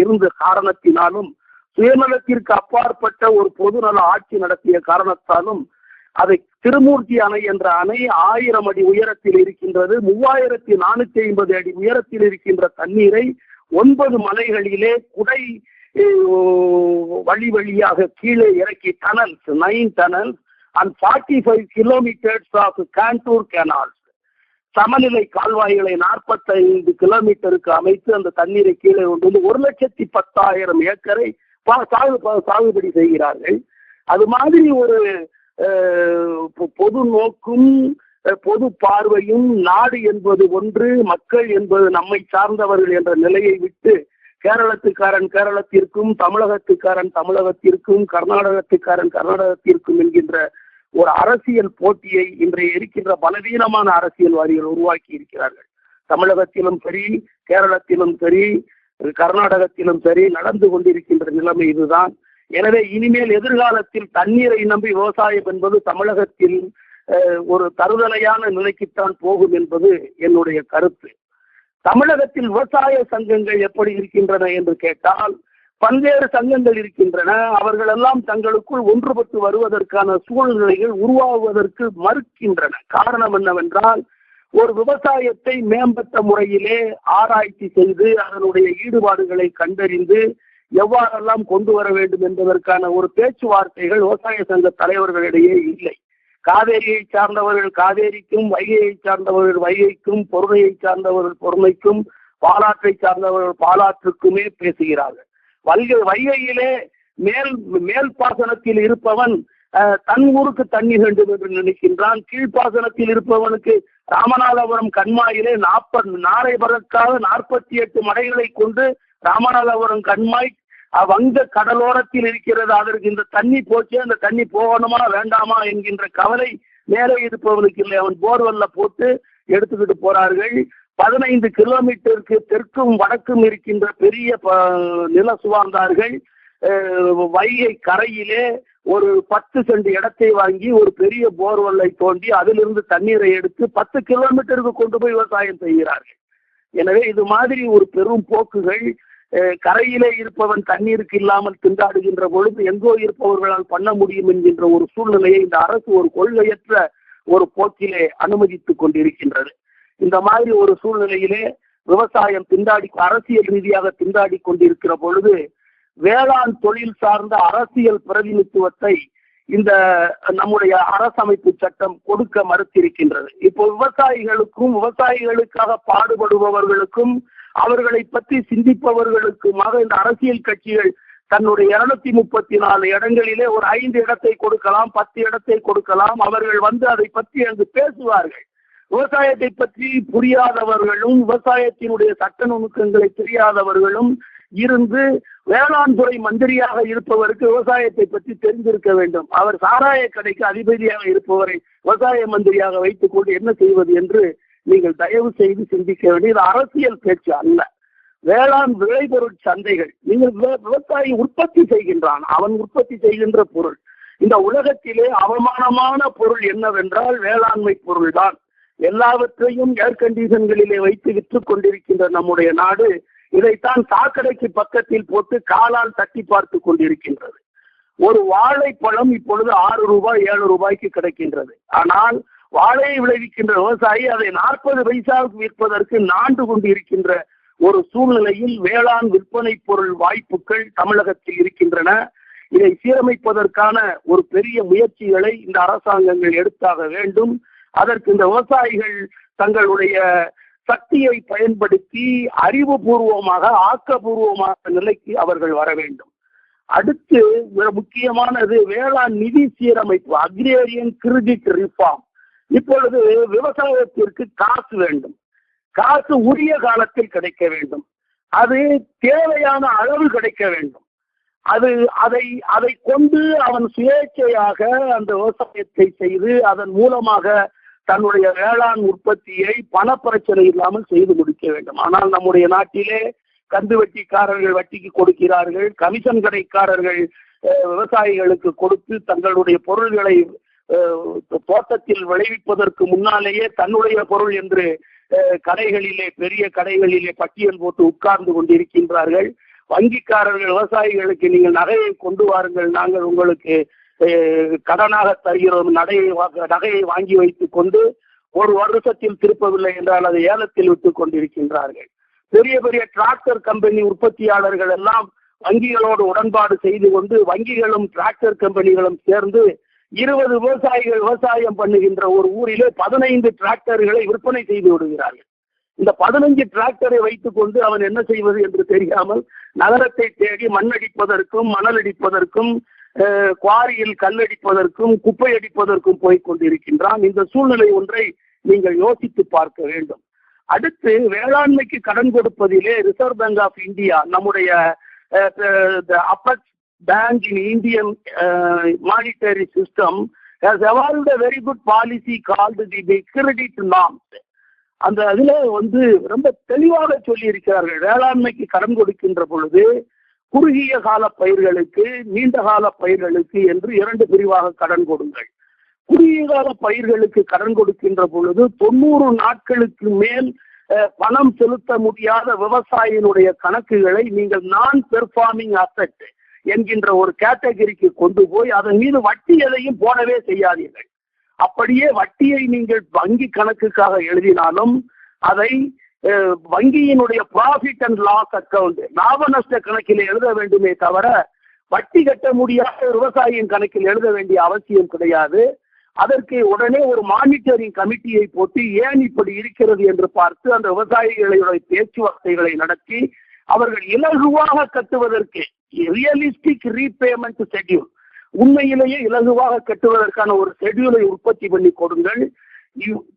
இருந்த காரணத்தினாலும் சுயநலத்திற்கு அப்பாற்பட்ட ஒரு பொதுநல ஆட்சி நடத்திய காரணத்தாலும் அதை திருமூர்த்தி அணை என்ற அணை 1000 அடி உயரத்தில் இருக்கின்றது. 3450 அடி உயரத்தில் இருக்கின்ற தண்ணீரை 9 மலைகளிலே குடை வழியாக கீழே இறக்கி tunnels 9 tunnels and 45 kilometers of contour canals சமநிலை கால்வாய்களை 45 கிலோமீட்டருக்கு அமைத்து அந்த தண்ணீரை கீழே கொண்டு 1,10,000 ஏக்கரை சாகுபடி செய்கிறார்கள். அது மாதிரி ஒரு பொது நோக்கும் பொது பார்வையும் நாடு என்பது ஒன்று, மக்கள் என்பது நம்மை சார்ந்தவர்கள் என்ற நிலையை விட்டு கேரளத்துக்காரன் கேரளத்திற்கும், தமிழகத்துக்காரன் தமிழகத்திற்கும், கர்நாடகத்துக்காரன் கர்நாடகத்திற்கும் என்கின்ற ஒரு அரசியல் போட்டியை இன்றைய இருக்கின்ற பலவீனமான அரசியல்வாதிகள் உருவாக்கி இருக்கிறார்கள். தமிழகத்திலும் சரி, கேரளத்திலும் சரி, கர்நாடகத்திலும் சரி நடந்து கொண்டிருக்கின்ற நிலைமை இதுதான். எனவே இனிமேல் எதிர்காலத்தில் தண்ணீரை நம்பி விவசாயம் என்பது தமிழகத்தில் ஒரு தருதலையான நிலைக்குத்தான் போகும் என்பது என்னுடைய கருத்து. தமிழகத்தில் விவசாய சங்கங்கள் எப்படி இருக்கின்றன என்று கேட்டால் பல்வேறு சங்கங்கள் இருக்கின்றன. அவர்கள் எல்லாம் தங்களுக்குள் ஒன்றுபட்டு வருவதற்கான சூழ்நிலைகள் உருவாகுவதற்கு மறுக்கின்றன. காரணம் என்னவென்றால், ஒரு விவசாயத்தை மேம்பட்ட முறையிலே ஆராய்ச்சி செய்து அதனுடைய ஈடுபாடுகளை கண்டறிந்து எவ்வாறெல்லாம் கொண்டு வர வேண்டும் என்பதற்கான ஒரு பேச்சுவார்த்தைகள் விவசாய சங்க தலைவர்களிடையே இல்லை. காவேரியை சார்ந்தவர்கள் காவேரிக்கும், வைகையை சார்ந்தவர்கள் வைகைக்கும், பொருணையை சார்ந்தவர்கள் பொருணைக்கும், பாலாற்றை சார்ந்தவர்கள் பாலாற்றுக்குமே பேசுகிறார்கள். வைகையிலே மேல் பாசனத்தில் இருப்பவன் தன் ஊருக்கு தண்ணி வேண்டும் என்று நினைக்கின்றான். கீழ்ப்பாசனத்தில் இருப்பவனுக்கு ராமநாதபுரம் கண்மாயிலே நாரை பறக்காக 48 மடைகளை கொண்டு ராமநாதபுரம் கண்மாய் வங்க கடலோரத்தில் இருக்கிறது. அதற்கு இந்த தண்ணி போச்சு, அந்த தண்ணி போகணுமா வேண்டாமா என்கின்ற கவலை மேலே இருப்பவனுக்கு இல்லை. அவன் போர்வெல்ல போட்டு எடுத்துக்கிட்டு போறார்கள். 15 கிலோமீட்டருக்கு தெற்கும் வடக்கும் இருக்கின்ற பெரிய நில சுவார்ந்தார்கள் வைகை கரையிலே ஒரு 10 சென்ட் இடத்தை வாங்கி ஒரு பெரிய போர்வெல்லை தோண்டி அதிலிருந்து தண்ணீரை எடுத்து 10 கிலோமீட்டருக்கு கொண்டு போய் விவசாயம் செய்கிறார்கள். எனவே இது மாதிரி ஒரு பெரும் போக்குகள் கரையிலே இருப்பவன் தண்ணீருக்கு இல்லாமல் திண்டாடுகின்ற பொழுது எங்கோ இருப்பவர்களால் பண்ண முடியும் என்கின்ற ஒரு சூழ்நிலையை இந்த அரசு ஒரு கொள்கையற்ற ஒரு போக்கிலே அனுமதித்துக் கொண்டிருக்கின்றது. இந்த மாதிரி ஒரு சூழ்நிலையிலே விவசாயம் அரசியல் ரீதியாக திண்டாடி கொண்டிருக்கிற பொழுது வேளாண் தொழில் சார்ந்த அரசியல் பிரதிநிதித்துவத்தை இந்த நம்முடைய அரசமைப்பு சட்டம் கொடுக்க மறுத்திருக்கின்றது. இப்போ விவசாயிகளுக்கும் விவசாயிகளுக்காக பாடுபடுபவர்களுக்கும் அவர்களை பற்றி சிந்திப்பவர்களுக்குமாக இந்த அரசியல் கட்சிகள் தன்னுடைய 234 இடங்களிலே ஒரு 5 இடத்தை கொடுக்கலாம், 10 இடத்தை கொடுக்கலாம். அவர்கள் வந்து அதை பற்றி அங்கு பேசுவார்கள். விவசாயத்தை பற்றி புரியாதவர்களும் விவசாயத்தினுடைய சட்ட நுணுக்கங்களை தெரியாதவர்களும் இருந்து வேளாண் துறை மந்திரியாக இருப்பவருக்கு விவசாயத்தை பற்றி தெரிந்திருக்க வேண்டும். அவர் சாராய கடைக்கு அதிபதியாக இருப்பவரை விவசாய மந்திரியாக வைத்துக் கொண்டு என்ன செய்வது என்று நீங்கள் தயவு செய்து சிந்திக்க வேண்டியது அரசியல் பேச்சு அல்ல. வேளாண் விளைபொருள் சந்தைகள், நீங்கள் விவசாயி உற்பத்தி செய்கின்றான், அவன் உற்பத்தி செய்கின்ற பொருள். இந்த உலகத்திலே அவமானமான பொருள் என்னவென்றால் வேளாண்மை பொருள் தான். எல்லாவற்றையும் ஏர் கண்டிஷன்களிலே வைத்து விற்று கொண்டிருக்கின்ற நம்முடைய நாடு இதைத்தான் சாக்கடைக்கு பக்கத்தில் போட்டு காலால் தட்டி பார்த்து கொண்டிருக்கின்றது. ஒரு வாழைப்பழம் இப்பொழுது 6 ரூபாய் 7 ரூபாய்க்கு கிடைக்கின்றது. ஆனால் வாழையை விளைவிக்கின்ற விவசாயி அதை 40 பைசாவுக்கு விற்பதற்கு நாண்டு கொண்டிருக்கின்ற ஒரு சூழ்நிலையில் வேளாண் விற்பனை பொருள் வாய்ப்புகள் தமிழகத்தில் இருக்கின்றன. இதை சீரமைப்பதற்கான ஒரு பெரிய முயற்சிகளை இந்த அரசாங்கங்கள் எடுத்தாக வேண்டும். அதற்கு இந்த விவசாயிகள் தங்களுடைய சக்தியை பயன்படுத்தி அறிவுபூர்வமாக ஆக்கப்பூர்வமாக நிலைக்கு அவர்கள் வர வேண்டும். அடுத்து முக்கியமானது வேளாண் நிதி சீரமைப்பு, அக்ரேரியன் கிரெடிட் ரிஃபார்ம். இப்பொழுது விவசாயத்திற்கு காசு வேண்டும், காசு உரிய காலத்தில் கிடைக்க வேண்டும், அது தேவையான அளவு கிடைக்க வேண்டும். அதை கொண்டு அவன் சுயேட்சையாக அந்த விவசாயத்தை செய்து அதன் மூலமாக தன்னுடைய வேளாண் உற்பத்தியை பணப்பிரச்சனை இல்லாமல் செய்து முடிக்க வேண்டும். ஆனால் நம்முடைய நாட்டிலே கந்து வட்டிக்காரர்கள் வட்டிக்கு கொடுக்கிறார்கள், கமிஷன் கடைக்காரர்கள் விவசாயிகளுக்கு கொடுத்து தங்களுடைய பொருள்களை தோட்டத்தில் விளைவிப்பதற்கு முன்னாலேயே தன்னுடைய பொருள் என்று கடைகளிலே பெரிய கடைகளிலே பட்டியல் போட்டு உட்கார்ந்து கொண்டிருக்கின்றார்கள். வங்கிக்காரர்கள் விவசாயிகளுக்கு நீங்கள் நகையை கொண்டு வாருங்கள், நாங்கள் உங்களுக்கு கடனாக தருகிறோம், நகையை வாங்கி வைத்துக் கொண்டு ஒரு வருஷத்தில் திருப்பவில்லை என்றால் அதை ஏலத்தில் விட்டுக் கொண்டிருக்கின்றார்கள். பெரிய பெரிய டிராக்டர் கம்பெனி உற்பத்தியாளர்கள் எல்லாம் வங்கிகளோடு உடன்பாடு செய்து கொண்டு வங்கிகளும் டிராக்டர் கம்பெனிகளும் சேர்ந்து 20 விவசாயிகள் விவசாயம் பண்ணுகின்ற ஒரு ஊரிலே 15 டிராக்டர்களை விற்பனை செய்து விடுகிறார்கள். இந்த 15 டிராக்டரை வைத்துக் கொண்டு அவன் என்ன செய்வது என்று தெரியாமல் நகரத்தை தேடி மண்ணடிப்பதற்கும் மணல் அடிப்பதற்கும் குவாரியில் கல்லடிப்பதற்கும் குப்பை அடிப்பதற்கும் போய் கொண்டிருக்கின்றான். இந்த சூழ்நிலை ஒன்றை நீங்கள் யோசித்து பார்க்க வேண்டும். அடுத்து வேளாண்மைக்கு கடன் கொடுப்பதிலே ரிசர்வ் பேங்க் ஆஃப் இந்தியா, நம்முடைய upper bank in Indian monetary system has evolved a very good policy called the credit norms. அந்த அதுல வந்து ரொம்ப தெளிவாக சொல்லி இருக்கிறார்கள். வேளாண்மைக்கு கடன் கொடுக்கின்ற பொழுது குறுகிய கால பயிர்களுக்கு நீண்ட கால பயிர்களுக்கு என்று 2 பிரிவாக கடன் கொடுங்கள். குறுகிய கால பயிர்களுக்கு கடன் கொடுக்கின்ற பொழுது 90 நாட்களுக்கு மேல் பணம் செலுத்த முடியாத விவசாயினுடைய கணக்குகளை நீங்கள் நான் பெர்ஃபார்மிங் அசெட் என்கின்ற ஒரு கேட்டகரிக்கு கொண்டு போய் அதன் மீது வட்டி எதையும் போடவே செய்யாதீர்கள். அப்படியே வட்டியை நீங்கள் வங்கி கணக்குக்காக எழுதினாலும் அதை வங்கியினுடைய ப்ராஃபிட் அண்ட் லாஸ் அக்கவுண்ட் லாப நஷ்ட கணக்கில் எழுத வேண்டுமே தவிர வட்டி கட்ட முடியாத விவசாயியின் கணக்கில் எழுத வேண்டிய அவசியம் கிடையாது. அதற்கு உடனே ஒரு மானிட்டரிங் கமிட்டியை போட்டு ஏன் இப்படி இருக்கிறது என்று பார்த்து அந்த விவசாயிகளுடைய பேச்சுவார்த்தைகளை நடத்தி அவர்கள் இலகுவாக கட்டுவதற்கு ரியலிஸ்டிக் ரீபேமெண்ட் ஷெட்யூல், உண்மையிலேயே இலகுவாக கட்டுவதற்கான ஒரு ஷெட்யூலை உற்பத்தி பண்ணி கொடுங்கள்.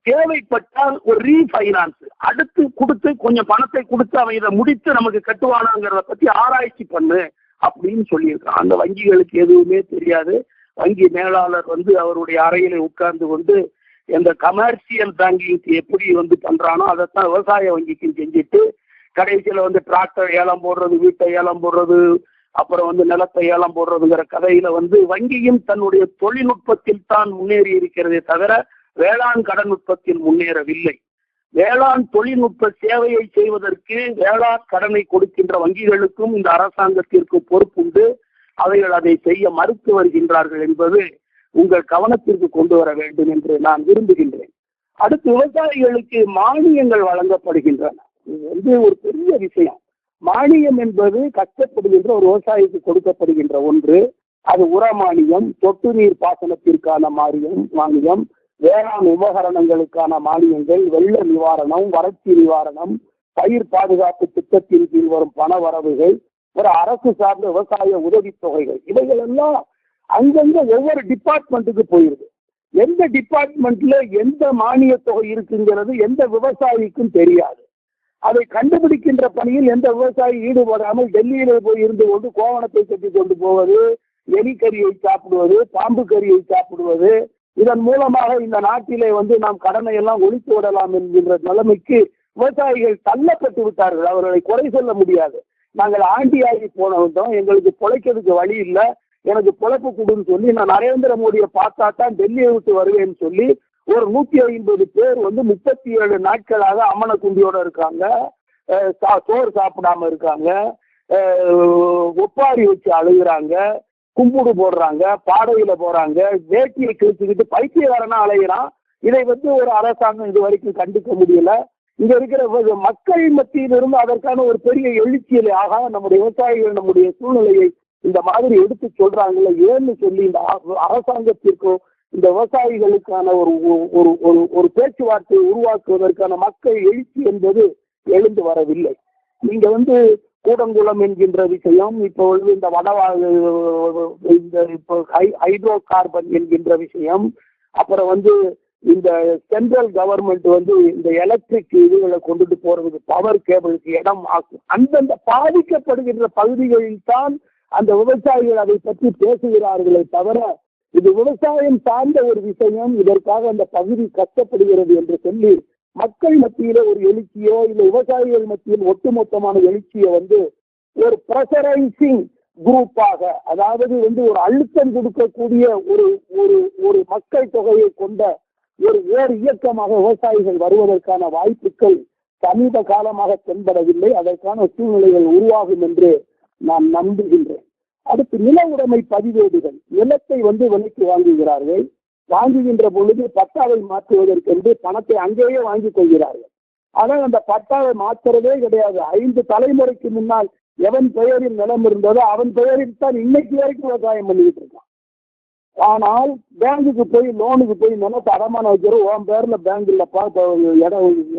தேவைப்பட்டால் ஒரு ரீஃபைனான்ஸ் அடுத்து கொடுத்து கொஞ்சம் பணத்தை கொடுத்து அவன் இதை முடித்து நமக்கு கட்டுவானாங்கிறத பத்தி ஆராய்ச்சி பண்ணு அப்படின்னு சொல்லியிருக்கான். அந்த வங்கிகளுக்கு எதுவுமே தெரியாது. வங்கி மேலாளர் வந்து அவருடைய அறையில உட்கார்ந்து கொண்டு இந்த கமர்ஷியல் பேங்கிங்க்கு எப்படி வந்து பண்றானோ அதைத்தான் விவசாய வங்கிக்கு செஞ்சுட்டு கடைசியில வந்து டிராக்டர் ஏலம் போடுறது, வீட்டை ஏலம் போடுறது, அப்புறம் வந்து நிலத்தை ஏலம் போடுறதுங்கிற கதையில வந்து வங்கியும் தன்னுடைய தொழில்நுட்பத்தில் தான் முன்னேறி இருக்கிறதே தவிர வேளாண் கடன் நுட்பத்தில் முன்னேறவில்லை. வேளாண் தொழில்நுட்ப சேவையை செய்வதற்கு வேளாண் கடனை கொடுக்கின்ற வங்கிகளுக்கும் இந்த அரசாங்கத்திற்கு பொறுப்புண்டு. அவைகள் அதை செய்ய மறுத்து வருகின்றார்கள் என்பது உங்கள் கவனத்திற்கு கொண்டு வர வேண்டும் என்று நான் விரும்புகின்றேன். அடுத்து விவசாயிகளுக்கு மானியங்கள் வழங்கப்படுகின்றன. இது வந்து ஒரு பெரிய விஷயம். மானியம் என்பது கஷ்டப்படுகின்ற ஒரு விவசாயிக்கு கொடுக்கப்படுகின்ற ஒன்று. அது உர மானியம், சொட்டு நீர் பாசனத்திற்கான மானியம், வேளாண் உபகரணங்களுக்கான மானியங்கள், வெள்ள நிவாரணம், வறட்சி நிவாரணம், பயிர் பாதுகாப்பு திட்டத்தின் கீழ் வரும் பண வரவுகள், ஒரு அரசு சார்ந்த விவசாய உதவித்தொகைகள், இவைகள் எல்லாம் அங்கங்க ஒவ்வொரு டிபார்ட்மெண்ட்டுக்கு போயிருது. எந்த டிபார்ட்மெண்ட்ல எந்த மானிய தொகை இருக்குங்கிறது எந்த விவசாயிக்கும் தெரியாது. அதை கண்டுபிடிக்கின்ற பணியில் எந்த விவசாயி ஈடுபடாமல் டெல்லியில போய் இருந்து கொண்டு கோவணத்தை கட்டி கொண்டு போவது, எலிக்கறியை சாப்பிடுவது, பாம்பு கறியை சாப்பிடுவது, இதன் மூலமாக இந்த நாட்டிலே நாம் கடனை எல்லாம் ஒழித்து விடலாம் என்கின்ற நிலைமைக்கு விவசாயிகள் தள்ளப்பட்டு விட்டார்கள். அவர்களை குறை சொல்ல முடியாது. நாங்கள் ஆண்டியாகி போனோம், எங்களுக்கு பிழைக்கிறதுக்கு வழி இல்லை, எனக்கு பிழைப்பு கொடுன்னு சொல்லி நான் நரேந்திர மோடியை பார்த்தா தான் டெல்லியை விட்டு வருவேன்னு சொல்லி ஒரு 150 பேர் 37 நாட்களாக அம்மன குண்டியோட இருக்காங்க, சோறு சாப்பிடாம இருக்காங்க, ஒப்பாரி வச்சு அழுகுறாங்க, கும்பிடு போடுறாங்க, பாடையில போறாங்க, வேட்டியை கிழிச்சுக்கிட்டு பைத்தியக்காரனா அலைகிறான். இதை ஒரு அரசாங்கம் இது வரைக்கும் கண்டுக்க முடியல. இங்க இருக்கிற மக்கள் மத்தியிலிருந்து அதற்கான ஒரு பெரிய எழுச்சியிலே ஆக நம்முடைய விவசாயிகள் நம்முடைய சூழ்நிலையை இந்த மாதிரி எடுத்து சொல்றாங்கல்ல, ஏன்னு சொல்லி இந்த அரசாங்கத்திற்கும் இந்த விவசாயிகளுக்கான ஒரு பேச்சுவார்த்தையை உருவாக்குவதற்கான மக்கள் எழுச்சி என்பது எழுந்து வரவில்லை. நீங்க கூடங்குளம் என்கின்ற விஷயம், இப்போ இந்த இப்போ ஹைட்ரோ கார்பன் என்கின்ற விஷயம், அப்புறம் இந்த சென்ட்ரல் கவர்மெண்ட் இந்த எலக்ட்ரிக் இதுகளை கொண்டுட்டு போறதுக்கு பவர் கேபிளுக்கு இடம் ஆக்கும். அந்தந்த பாதிக்கப்படுகின்ற பகுதிகளில் தான் அந்த விவசாயிகள் அதை பற்றி பேசுகிறார்களே தவிர இது விவசாயம் சார்ந்த ஒரு விஷயம், இதற்காக அந்த பகுதி கஷ்டப்படுகிறது என்று சொல்லி மக்கள் மத்தியில ஒரு எழுச்சியோ இல்லை விவசாயிகள் மத்தியில் ஒட்டுமொத்தமான எழுச்சியை ஒரு பிரஷரைசிங் குரூப்பாக, அதாவது ஒரு அழுத்தம் கொடுக்கக்கூடிய ஒரு மக்கள் தொகையை கொண்ட ஒரு இயக்கமாக விவசாயிகள் வருவதற்கான வாய்ப்புகள் சமீப காலமாக தென்படவில்லை. அதற்கான சூழ்நிலைகள் உருவாகும் என்று நான் நம்புகின்றேன். அடுத்து நில உடைமை பதிவேடுகள், நிலத்தை விலைக்கு வாங்குகிறார்கள். வாங்குகின்ற பொழுது பட்டாவை மாற்றுவதற்கென்று பணத்தை அங்கேயே வாங்கிக் கொள்கிறார்கள். ஆனால் அந்த பட்டாவை மாற்றுறதே கிடையாது. 5 தலைமுறைக்கு முன்னால் எவன் பெயரில் நிலம் இருந்ததோ அவன் பெயரில் தான் இன்னைக்கு வரைக்கும் விவசாயம் பண்ணிக்கிட்டு இருக்கான். ஆனால் பேங்குக்கு போய் லோனுக்கு போய் நிலத்தை அடமானம் வைக்கிறோம், உன் பேர்ல பேங்க் இல்லப்பா,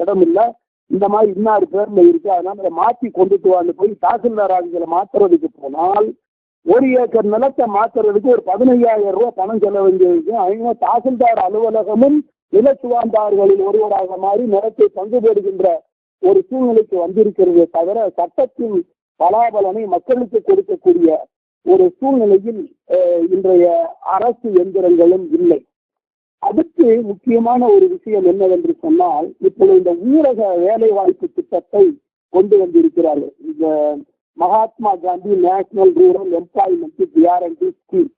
இடம் இல்லை, இந்த மாதிரி இன்னாரு பேர்ல இருக்கு, அதனால அதை மாற்றி கொண்டுட்டு வாங்க போய் தாசில்தார் ஆகிகளை மாற்றுறதுக்கு போனால் 1 ஏக்கர் நிலத்தை மாற்றுறதுக்கு ஒரு 15,000 ரூபாய் பணம் செலவு வேண்டியிருக்கு. அவங்க தாசில்தார் அலுவலகமும் நிலச்சுவாந்தார்களில் ஒருவராக மாறி நிலத்தை பங்கு பெறுகின்ற ஒரு சூழ்நிலைக்கு வந்திருக்கிறதே தவிர சட்டத்தின் பலாபலனை மக்களுக்கு கொடுக்கக்கூடிய ஒரு சூழ்நிலையில் இன்றைய அரசு எந்திரங்களும் இல்லை. அடுத்து முக்கியமான ஒரு விஷயம் என்னவென்று சொன்னால், இப்பொழுது இந்த ஊரக வேலை வாய்ப்பு திட்டத்தை கொண்டு வந்திருக்கிறார்கள். இந்த Mahatma Gandhi national rural employment guarantee scheme.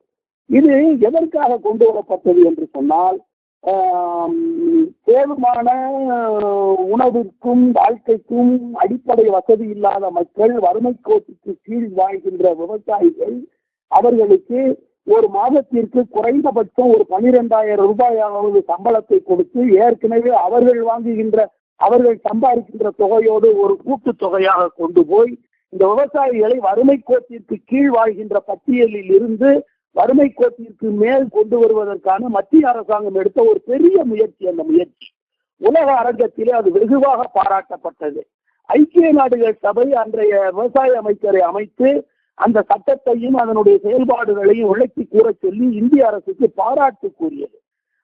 இது எதற்காக கொண்டு வரப்பட்டது என்று சொன்னால், தேவையான உணவிற்கும் வாழ்க்கைக்கும் அடிப்படை வசதி இல்லாத மக்கள், வறுமை கோட்டுக்கு கீழ் வாழ்கின்ற விவசாயிகள், அவர்களுக்கு ஒரு மாதத்திற்கு குறைந்தபட்சம் ஒரு 12,000 ரூபாயாவது சம்பளத்தை கொடுத்து ஏற்கனவே அவர்கள் சம்பாதிக்கின்ற தொகையோடு ஒரு கூட்டு தொகையாக கொண்டு போய் இந்த விவசாயிகளை வறுமை கோட்டிற்கு கீழ் வாழ்கின்ற பட்டியலில் இருந்து வறுமை கோட்டிற்கு மேல் கொண்டு வருவதற்கான மத்திய அரசாங்கம் எடுத்த ஒரு பெரிய முயற்சி. அந்த முயற்சி உலக அரங்கத்திலே அது வெகுவாக பாராட்டப்பட்டது. ஐக்கிய நாடுகள் சபை அன்றைய விவசாய அமைச்சரை அமைத்து அந்த சட்டத்தையும் அதனுடைய செயல்பாடுகளையும் விளக்கி கூற சொல்லி இந்திய அரசுக்கு பாராட்டு கூறியது.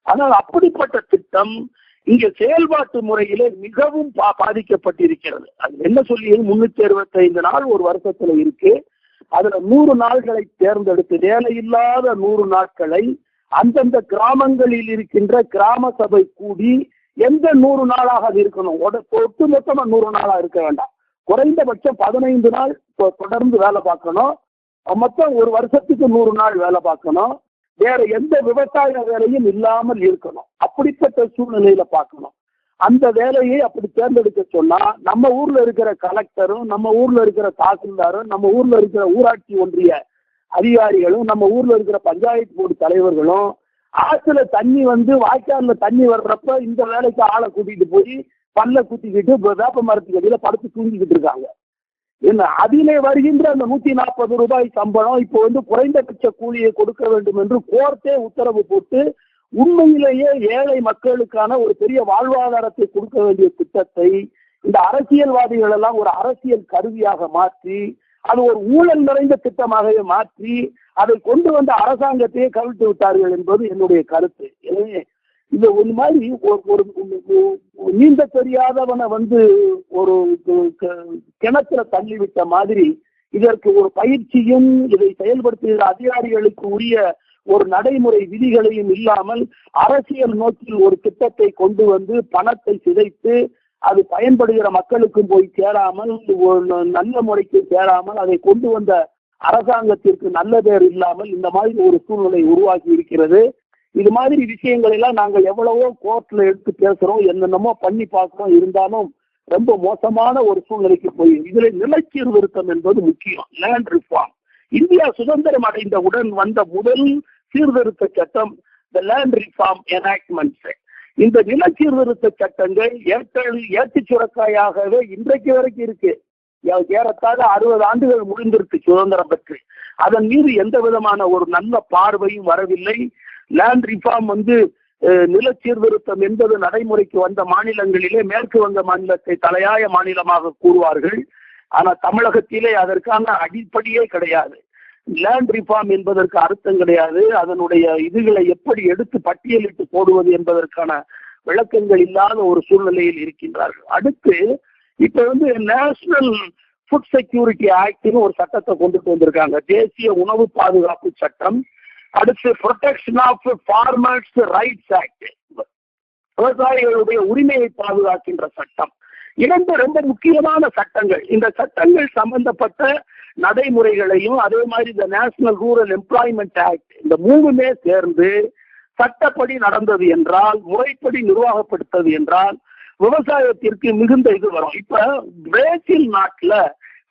ஆனால் அப்படிப்பட்ட திட்டம் இங்க செயல்பாட்டு முறையிலே மிகவும் பாதிக்கப்பட்டிருக்கிறது. அது என்ன சொல்லி 365 நாள் ஒரு வருஷத்துல இருக்கு. அதுல 100 நாள்களை தேர்ந்தெடுத்து வேலையில்லாத 100 நாட்களை அந்தந்த கிராமங்களில் இருக்கின்ற கிராம சபை கூடி எந்த 100 நாளாக அது இருக்கணும், ஒட்டுமொத்தமா 100 நாளா இருக்க வேண்டாம், குறைந்தபட்சம் 15 நாள் தொடர்ந்து வேலை பார்க்கணும், மொத்தம் ஒரு வருஷத்துக்கு 100 நாள் வேலை பார்க்கணும், வேற எந்த விவசாய வேலையும் இல்லாமல் இருக்கணும். அப்படிப்பட்ட சூழ்நிலையில பார்க்கணும். அந்த வேலையை அப்படி தேர்ந்தெடுக்க சொன்னா நம்ம ஊர்ல இருக்கிற கலெக்டரும், நம்ம ஊர்ல இருக்கிற தாசில்தாரும், நம்ம ஊர்ல இருக்கிற ஊராட்சி ஒன்றிய அதிகாரிகளும், நம்ம ஊர்ல இருக்கிற பஞ்சாயத்து போர்டு தலைவர்களும் ஆற்றுல தண்ணி வாய்க்கால்ல தண்ணி வர்றப்ப இந்த வேலைக்கு ஆளை கூட்டிட்டு போய் பல்ல குத்திக்கிட்டு வேப்ப மரத்துக்கு அடியில படுத்து தூங்கிக்கிட்டு இருக்காங்க. என்ன அதிலே வருகின்ற அந்த 140 ரூபாய் சம்பளம் இப்போ குறைந்தபட்ச கூலியை கொடுக்க வேண்டும் என்று கோர்ட்டே உத்தரவு போட்டு உண்மையிலேயே ஏழை மக்களுக்கான ஒரு பெரிய வாழ்வாதாரத்தை கொடுக்க வேண்டிய திட்டத்தை இந்த அரசியல்வாதிகள் எல்லாம் ஒரு அரசியல் கருவியாக மாற்றி அது ஒரு ஊழல் நிறைந்த திட்டமாகவே மாற்றி அதை கொண்டு வந்த அரசாங்கத்தையே கவிழ்த்து விட்டார்கள் என்பது என்னுடைய கருத்து. எனவே இது ஒரு மாதிரி ஒரு நீந்த தெரியாதவனை ஒரு கிணத்துல தள்ளிவிட்ட மாதிரி இதற்கு ஒரு பயிற்சியும் இதை செயல்படுத்துகிற அதிகாரிகளுக்கு உரிய ஒரு நடைமுறை விதிகளையும் இல்லாமல் அரசியல் நோக்கில் ஒரு திட்டத்தை கொண்டு வந்து பணத்தை சிதைத்து அது பயன்படுகிற மக்களுக்கும் போய் சேராமல் நல்ல முறைக்கு சேராமல் அதை கொண்டு வந்த அரசாங்கத்திற்கு நல்ல பேர் இல்லாமல் இந்த மாதிரி ஒரு சூழ்நிலை உருவாக்கி இருக்கிறது. இது மாதிரி விஷயங்கள் எல்லாம் நாங்கள் எவ்வளவோ கோர்ட்ல எடுத்து பேசுறோம், என்னென்னமோ பண்ணி பார்க்கிறோம், இருந்தாலும் ரொம்ப மோசமான ஒரு சூழ்நிலைக்கு போய் இதுல நிலச்சீர்திருத்தம் என்பது முக்கியம். லேண்ட் ரிஃபார்ம் இந்தியா சுதந்திரம் அடைந்தவுடன் வந்த முதல் சீர்திருத்த சட்டம் த லேண்ட் ரிஃபார்ம் எனாக்ட்மெண்ட். இந்த நிலச்சீர்திருத்த சட்டங்கள் ஏட்டு சுரக்காயாகவே இன்றைக்கு வரைக்கும் இருக்கு. ஏறத்தாழ 60 ஆண்டுகள் முடிந்திருக்கு சுதந்திரம் பெற்று. அதன் மீது எந்த விதமான ஒரு நல்ல பார்வையும் வரவில்லை. லேண்ட் ரிஃபார்ம் நிலச்சீர்திருத்தம் என்பது நடைமுறைக்கு வந்த மாநிலங்களிலே மேற்கு வங்க மாநிலத்தை தலையாய மாநிலமாக கூறுவார்கள். ஆனா தமிழகத்திலே அதற்கான அடிப்படையே கிடையாது. லேண்ட் ரிஃபார்ம் என்பதற்கு அர்த்தம் கிடையாது. அதனுடைய இதுகளை எப்படி எடுத்து பட்டியலிட்டு போடுவது என்பதற்கான விளக்கங்கள் இல்லாத ஒரு சூழ்நிலையில் இருக்கின்றார்கள். அடுத்து இப்ப நேஷனல் ஃபுட் செக்யூரிட்டி ஆக்ட்னு ஒரு சட்டத்தை கொண்டுட்டு வந்திருக்காங்க, தேசிய உணவு பாதுகாப்பு சட்டம். அடுத்து protection of farmers rights act, விவசாயிகளுடைய உரிமையை பாதுகாக்கின்ற சட்டம். இரண்டு ரொம்ப முக்கியமான சட்டங்கள். இந்த சட்டங்கள் சம்பந்தப்பட்ட நடைமுறைகளையும் அதே மாதிரி இந்த நேஷனல் ரூரல் எம்ப்ளாய்மெண்ட் ஆக்ட், இந்த மூணுமே சேர்ந்து சட்டப்படி நடந்தது என்றால், முறைப்படி நிர்வாகப்படுத்தது என்றால் விவசாயத்திற்கு மிகுந்த இது வரும். இப்ப பிரேசில் நாட்டுல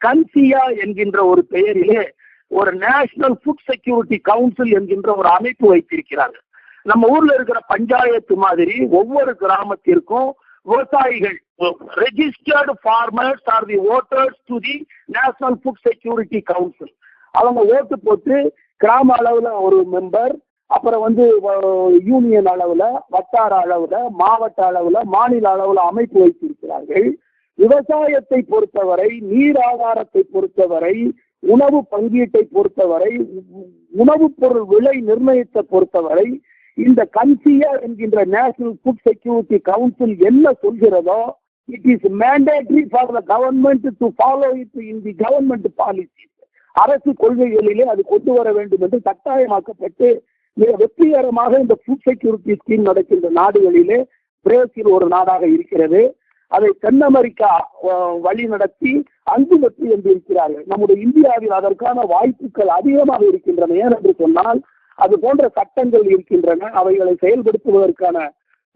கன்சியா என்கின்ற ஒரு பெயரிலே ஒரு நேஷனல் ஃபுட் செக்யூரிட்டி கவுன்சில் என்கின்ற ஒரு அமைப்பு வைத்திருக்கிறார்கள். நம்ம ஊர்ல இருக்கிற பஞ்சாயத்து மாதிரி ஒவ்வொரு கிராமத்திற்கும் விவசாயிகள் registered farmers R the voters to the national food security council. அவங்க ஓட்டு போட்டு கிராம அளவுல ஒரு மெம்பர், அப்புறம் யூனியன் அளவுல, வட்டார அளவுல, மாவட்ட அளவுல, மாநில அளவுல அமைப்பு வைத்திருக்கிறார்கள். விவசாயத்தை பொறுத்தவரை, நீர் ஆதாரத்தை பொறுத்தவரை, உணவு பங்கீட்டை பொறுத்தவரை, உணவுப் பொருள் விலை நிர்ணயத்தை பொறுத்தவரை இந்த கன்சியா என்கின்ற நேஷனல் ஃபுட் செக்யூரிட்டி கவுன்சில் என்ன சொல்கிறதோ it is mandatory for the government to follow it in the government policies. அரசு கொள்கைகளிலே அது கொண்டு வர வேண்டும் என்று கட்டாயமாக்கப்பட்டு மிக வெற்றிகரமாக இந்த ஃபுட் செக்யூரிட்டி ஸ்கீம் நடக்கின்ற நாடுகளிலே பிரேசில் ஒரு நாடாக இருக்கிறது. அதை தென் அமெரிக்கா வழி நடத்தி அங்கு வெற்றி என்றிருக்கிறார்கள். நம்முடைய இந்தியாவில் அதற்கான வாய்ப்புகள் அதிகமாக இருக்கின்றன. ஏனென்று சொன்னால் அது போன்ற சட்டங்கள் இருக்கின்றன. அவைகளை செயல்படுத்துவதற்கான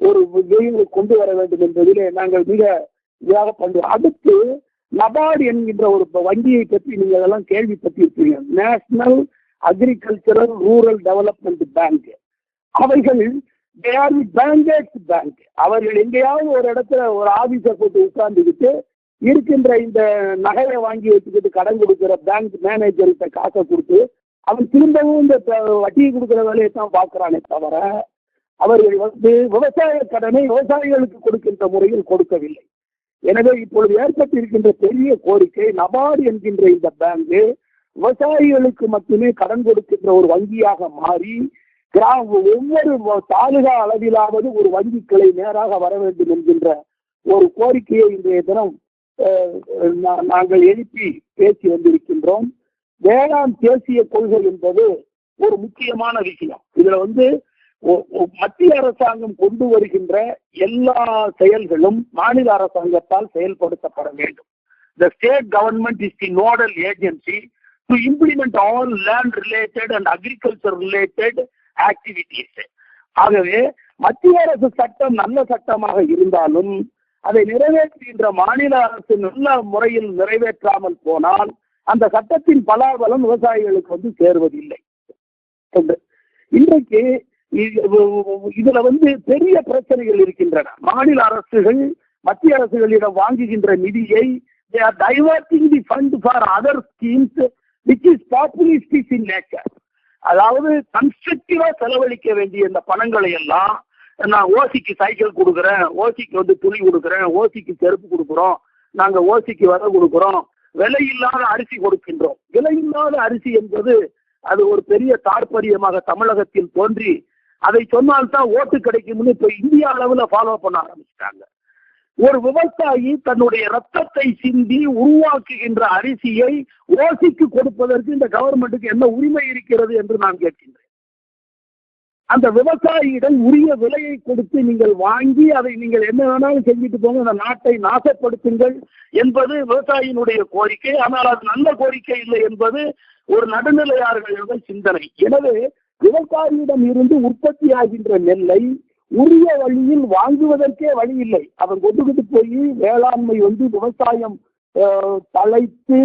ஒரு விதிகளை கொண்டு வர வேண்டும் என்பதிலே நாங்கள் மிக இதாக பண்ணுவோம். அடுத்து நபார்டு என்கின்ற ஒரு வங்கியை பற்றி நீங்கள் அதெல்லாம் கேள்விப்பட்டிருப்பீங்க. National agricultural rural development bank. அவைகள் பேங்க். அவர்கள் எங்கேயாவது ஒரு இடத்துல ஒரு ஆபீஸை போட்டு உட்கார்ந்துக்கிட்டு இருக்கின்ற இந்த நகையை வாங்கி வச்சுக்கிட்டு கடன் கொடுக்கிற பேங்க் மேனேஜர்கிட்ட காசை கொடுத்து அவன் திரும்பவும் இந்த வட்டி கொடுக்கிற வேலையை தான் பார்க்கிறானே தவிர அவர்கள் விவசாய கடனை விவசாயிகளுக்கு கொடுக்கின்ற முறையில் கொடுக்கவில்லை. எனவே இப்பொழுது ஏற்பட்டிருக்கின்ற பெரிய கோரிக்கை, நபார்டு என்கின்ற இந்த பேங்க் விவசாயிகளுக்கு மட்டுமே கடன் கொடுக்கின்ற ஒரு வங்கியாக மாறி ஒவ்வொரு தாலுகா அளவிலாவது ஒரு வங்கி கிளை நேராக வர வேண்டும் என்கின்ற ஒரு கோரிக்கையை இன்றைய தினம் நாங்கள் எழுப்பி பேசி வந்திருக்கின்றோம். வேளாண் தேசிய கொள்கை என்பது ஒரு முக்கியமான விஷயம். இதுல மத்திய அரசாங்கம் கொண்டு வருகின்ற எல்லா செயல்களும் மாநில அரசாங்கத்தால் செயல்படுத்தப்பட வேண்டும். The state government is the nodal agency to implement all land related and agriculture related activities. ஆகவே மத்திய அரசு சட்டம் நல்ல சட்டமாக இருந்தாலும் அதை நிறைவேற்றுகின்ற மாநில அரசு நல்ல முறையில் நிறைவேற்றாமல் போனால் அந்த சட்டத்தின் பலாபலம் விவசாயிகளுக்கு சேருவதில்லை. இன்றைக்கு இதுல பெரிய பிரச்சனைகள் இருக்கின்றன. மாநில அரசுகள் மத்திய அரசுகளிடம் வாங்குகின்ற நிதியை they are diverting the fund for other schemes which is populistic in nature. அதாவது கன்ஸ்ட்ரக்டிவா செலவழிக்க வேண்டிய இந்த பணங்களை எல்லாம் நான் ஓசிக்கு சைக்கிள் கொடுக்குறேன், ஓசிக்கு வந்து துணி கொடுக்குறேன், ஓசிக்கு செருப்பு கொடுக்குறோம், நாங்க ஓசிக்கு விதை கொடுக்குறோம், விலையில்லாத அரிசி கொடுக்கின்றோம். விலையில்லாத அரிசி என்பது அது ஒரு பெரிய தாற்பயமாக தமிழகத்தில் தோன்றி அதை சொன்னால்தான் ஓட்டு கிடைக்கும்னு இப்ப இந்திய அளவுல ஃபாலோ பண்ண ஆரம்பிச்சிட்டாங்க. ஒரு விவசாயி தன்னுடைய ரத்தத்தை சிந்தி உருவாக்குகின்ற அரிசியை ஓசிக்கு கொடுப்பதற்கு இந்த கவர்மெண்ட்டுக்கு என்ன உரிமை இருக்கிறது என்று நான் கேட்கின்றேன். அந்த விவசாயியிடம் உரிய விலையை கொடுத்து நீங்கள் வாங்கி அதை நீங்கள் என்ன வேணாலும் செஞ்சுட்டு போங்க, அந்த நாட்டை நாசப்படுத்துங்கள் என்பது விவசாயியினுடைய கோரிக்கை. ஆனால் அது நல்ல கோரிக்கை இல்லை என்பது ஒரு நடுநிலையாளர்களுடைய சிந்தனை. எனவே விவசாயியிடம் இருந்து உற்பத்தி ஆகின்ற நெல்லை உரிய வழியில் வாங்குவதற்கே வழி இல்லை. அவன் கொண்டுகிட்டு போய் வேளாண்மை வந்து விவசாயம் தழைத்து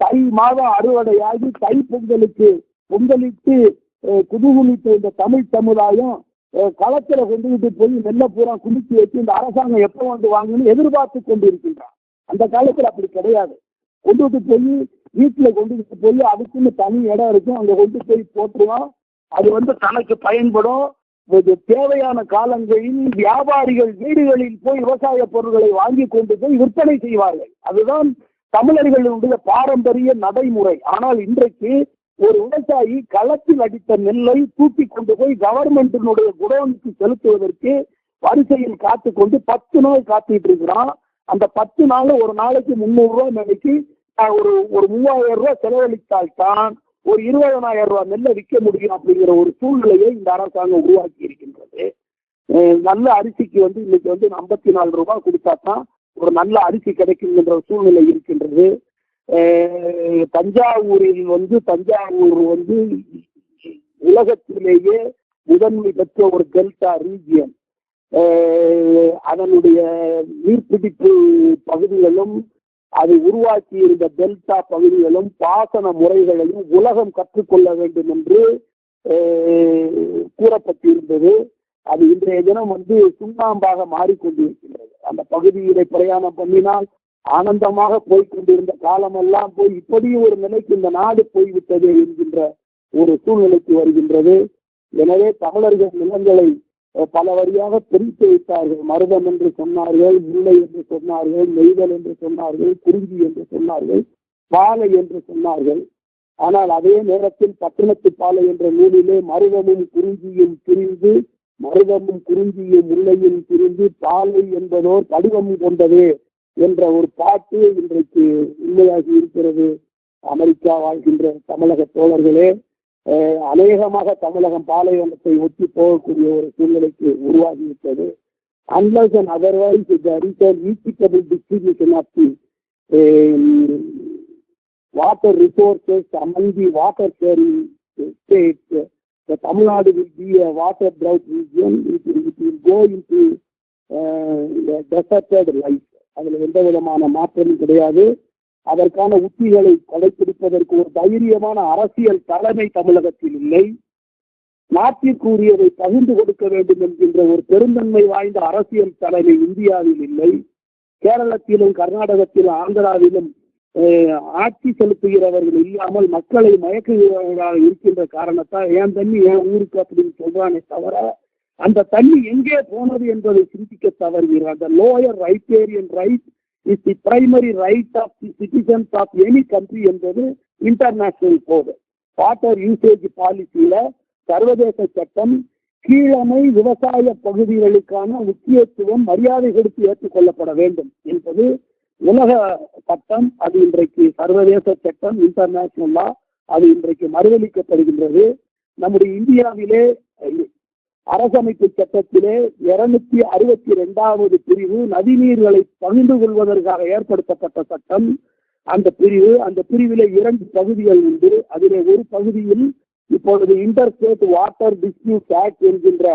தை மாதம் அறுவடையாகி தை பொங்கலிட்டு குதுகுலித்த இந்த தமிழ் சமுதாயம் களத்துல கொண்டுகிட்டு போய் நெல்லை பூரா குளிச்சு வச்சு இந்த அரசாங்கம் எப்போ வந்து வாங்கணும்னு எதிர்பார்த்து கொண்டு இருக்கின்றான். அந்த காலத்துல அப்படி கிடையாது. கொண்டுகிட்டு போய் வீட்டுல கொண்டுகிட்டு போய் அதுக்குன்னு தனி இடம் இருக்கும், அங்க கொண்டு போய் போட்டுருவான். அது வந்து தனக்கு பயன்படும். தேவையான காலங்களில் வியாபாரிகள் வீடுகளில் போய் விவசாய பொருட்களை வாங்கி கொண்டு போய் விற்பனை செய்வார்கள். அதுதான் தமிழர்களுடைய பாரம்பரிய நடைமுறை. ஆனால் இன்றைக்கு ஒரு விவசாயி களத்தில் அடித்த நெல்லை தூக்கி கொண்டு போய் கவர்மெண்டினுடைய குடோனுக்கு செலுத்துவதற்கு வரிசையில் காத்து கொண்டு 10 நாள் காத்துட்டு இருக்கிறான். அந்த 10 நாள் ஒரு நாளைக்கு 300 ரூபாய் நினைக்கு ஒரு 3000 ரூபாய் செலவழித்தால் தான் ஒரு 20,000 ரூபாய் நெல்லை விற்க முடியும் அப்படிங்கிற ஒரு சூழ்நிலையை இந்த அரசாங்கம் உருவாக்கி இருக்கின்றது. நல்ல அரிசிக்கு வந்து இன்னைக்கு வந்து 54 ரூபாய் கொடுத்தா தான் ஒரு நல்ல அரிசி கிடைக்குங்கிற சூழ்நிலை இருக்கின்றது. தஞ்சாவூர் வந்து உலகத்திலேயே முதன்மை பெற்ற ஒரு டெல்டா ரீஜியன். அதனுடைய நீர்பிடிப்பு பகுதிகளும் அது உருவாக்கி இருந்த டெல்டா பகுதிகளும் பாசன முறைகளையும் உலகம் கற்றுக்கொள்ள வேண்டும் என்று கூறப்பட்டிருந்தது. அது இன்றைய தினம் வந்து சுண்ணாம்பாக மாறிக்கொண்டிருக்கின்றது. அந்த பகுதியிலே பிரயாணம் பண்ணினால் ஆனந்தமாக போய்கொண்டிருந்த காலமெல்லாம் போய் இப்படியும் ஒரு நிலைக்கு இந்த நாடு போய்விட்டது என்கின்ற ஒரு சூழ்நிலைக்கு வருகின்றது. எனவே தமிழர்கள் நிலங்களை பல வழியாக பிரித்து வைத்தார்கள். மருதம் என்று சொன்னார்கள், முல்லை என்று சொன்னார்கள், நெய்தல் என்று சொன்னார்கள், குறிஞ்சி என்று சொன்னார்கள், பாலை என்று சொன்னார்கள். ஆனால் அதே நேரத்தில் பட்டினத்து பாலை என்ற நூலிலே மருதமும் குறிஞ்சியும் பிரிந்து, மருதமும் குறிஞ்சியும் முல்லையும் பிரிந்து பாலை என்பதோர் படிவமும் கொண்டதே என்ற ஒரு பாட்டு இன்றைக்கு உண்மையாகி இருக்கிறது. அமெரிக்கா வாழ்கின்ற தமிழக தோழர்களே, அநேகமாக தமிழகம் பாலைவனத்தை ஒட்டி போகக்கூடிய ஒரு சூழ்நிலைக்கு உருவாகிவிட்டது. Unless and otherwise there is an equitable distribution of the water resources among the water sharing states, the Tamil Nadu will be a water drought region. It will go into a deserted life. அதில் எந்த விதமான மாற்றமும் கிடையாது. அதற்கான உத்திகளை கடைபிடிப்பதற்கு ஒரு தைரியமான அரசியல் தலைமை தமிழகத்தில் இல்லை. நாட்டிற்குரியதை பகிர்ந்து கொடுக்க வேண்டும் என்கின்ற ஒரு பெருந்தன்மை வாய்ந்த அரசியல் தலைமை இந்தியாவில் இல்லை. கேரளத்திலும் கர்நாடகத்திலும் ஆந்திராவிலும் ஆட்சி செலுத்துகிறவர்கள் இல்லாமல் மக்களை மயக்குகிறவர்களாக இருக்கின்ற காரணத்தால் என் தண்ணி என் ஊருக்கு அப்படின்னு சொல்றானே தவிர அந்த தண்ணி எங்கே போனது என்பதை சிந்திக்க தவறுகிறார். The lower riparian right is the primary right of the citizens of any country என்பது இன்டர்நேஷனல் கோடு. வாட்டர் யூசேஜ் பாலிசியில சர்வதேச சட்டம் கீழமை விவசாய பகுதிகளுக்கான முக்கியத்துவம் மரியாதை கொடுத்து ஏற்றுக்கொள்ளப்பட வேண்டும் என்பது உலக சட்டம். அது இன்றைக்கு சர்வதேச சட்டம், இன்டர்நேஷனல் லா, அது இன்றைக்கு மறுதளிக்கப்படுகின்றது. நம்முடைய இந்தியாவிலே அரசமைப்பு சட்டத்திலே 262வது பிரிவு நதிநீர்களை பகிர்ந்து கொள்வதற்காக ஏற்படுத்தப்பட்ட சட்டம். அந்த பிரிவிலே 2 பகுதிகள் உண்டு. அதிலே ஒரு பகுதியில் இப்பொழுது இன்டர்ஸ்டேட் வாட்டர் டிஸ்பியூட் ஆக்ட் என்கின்ற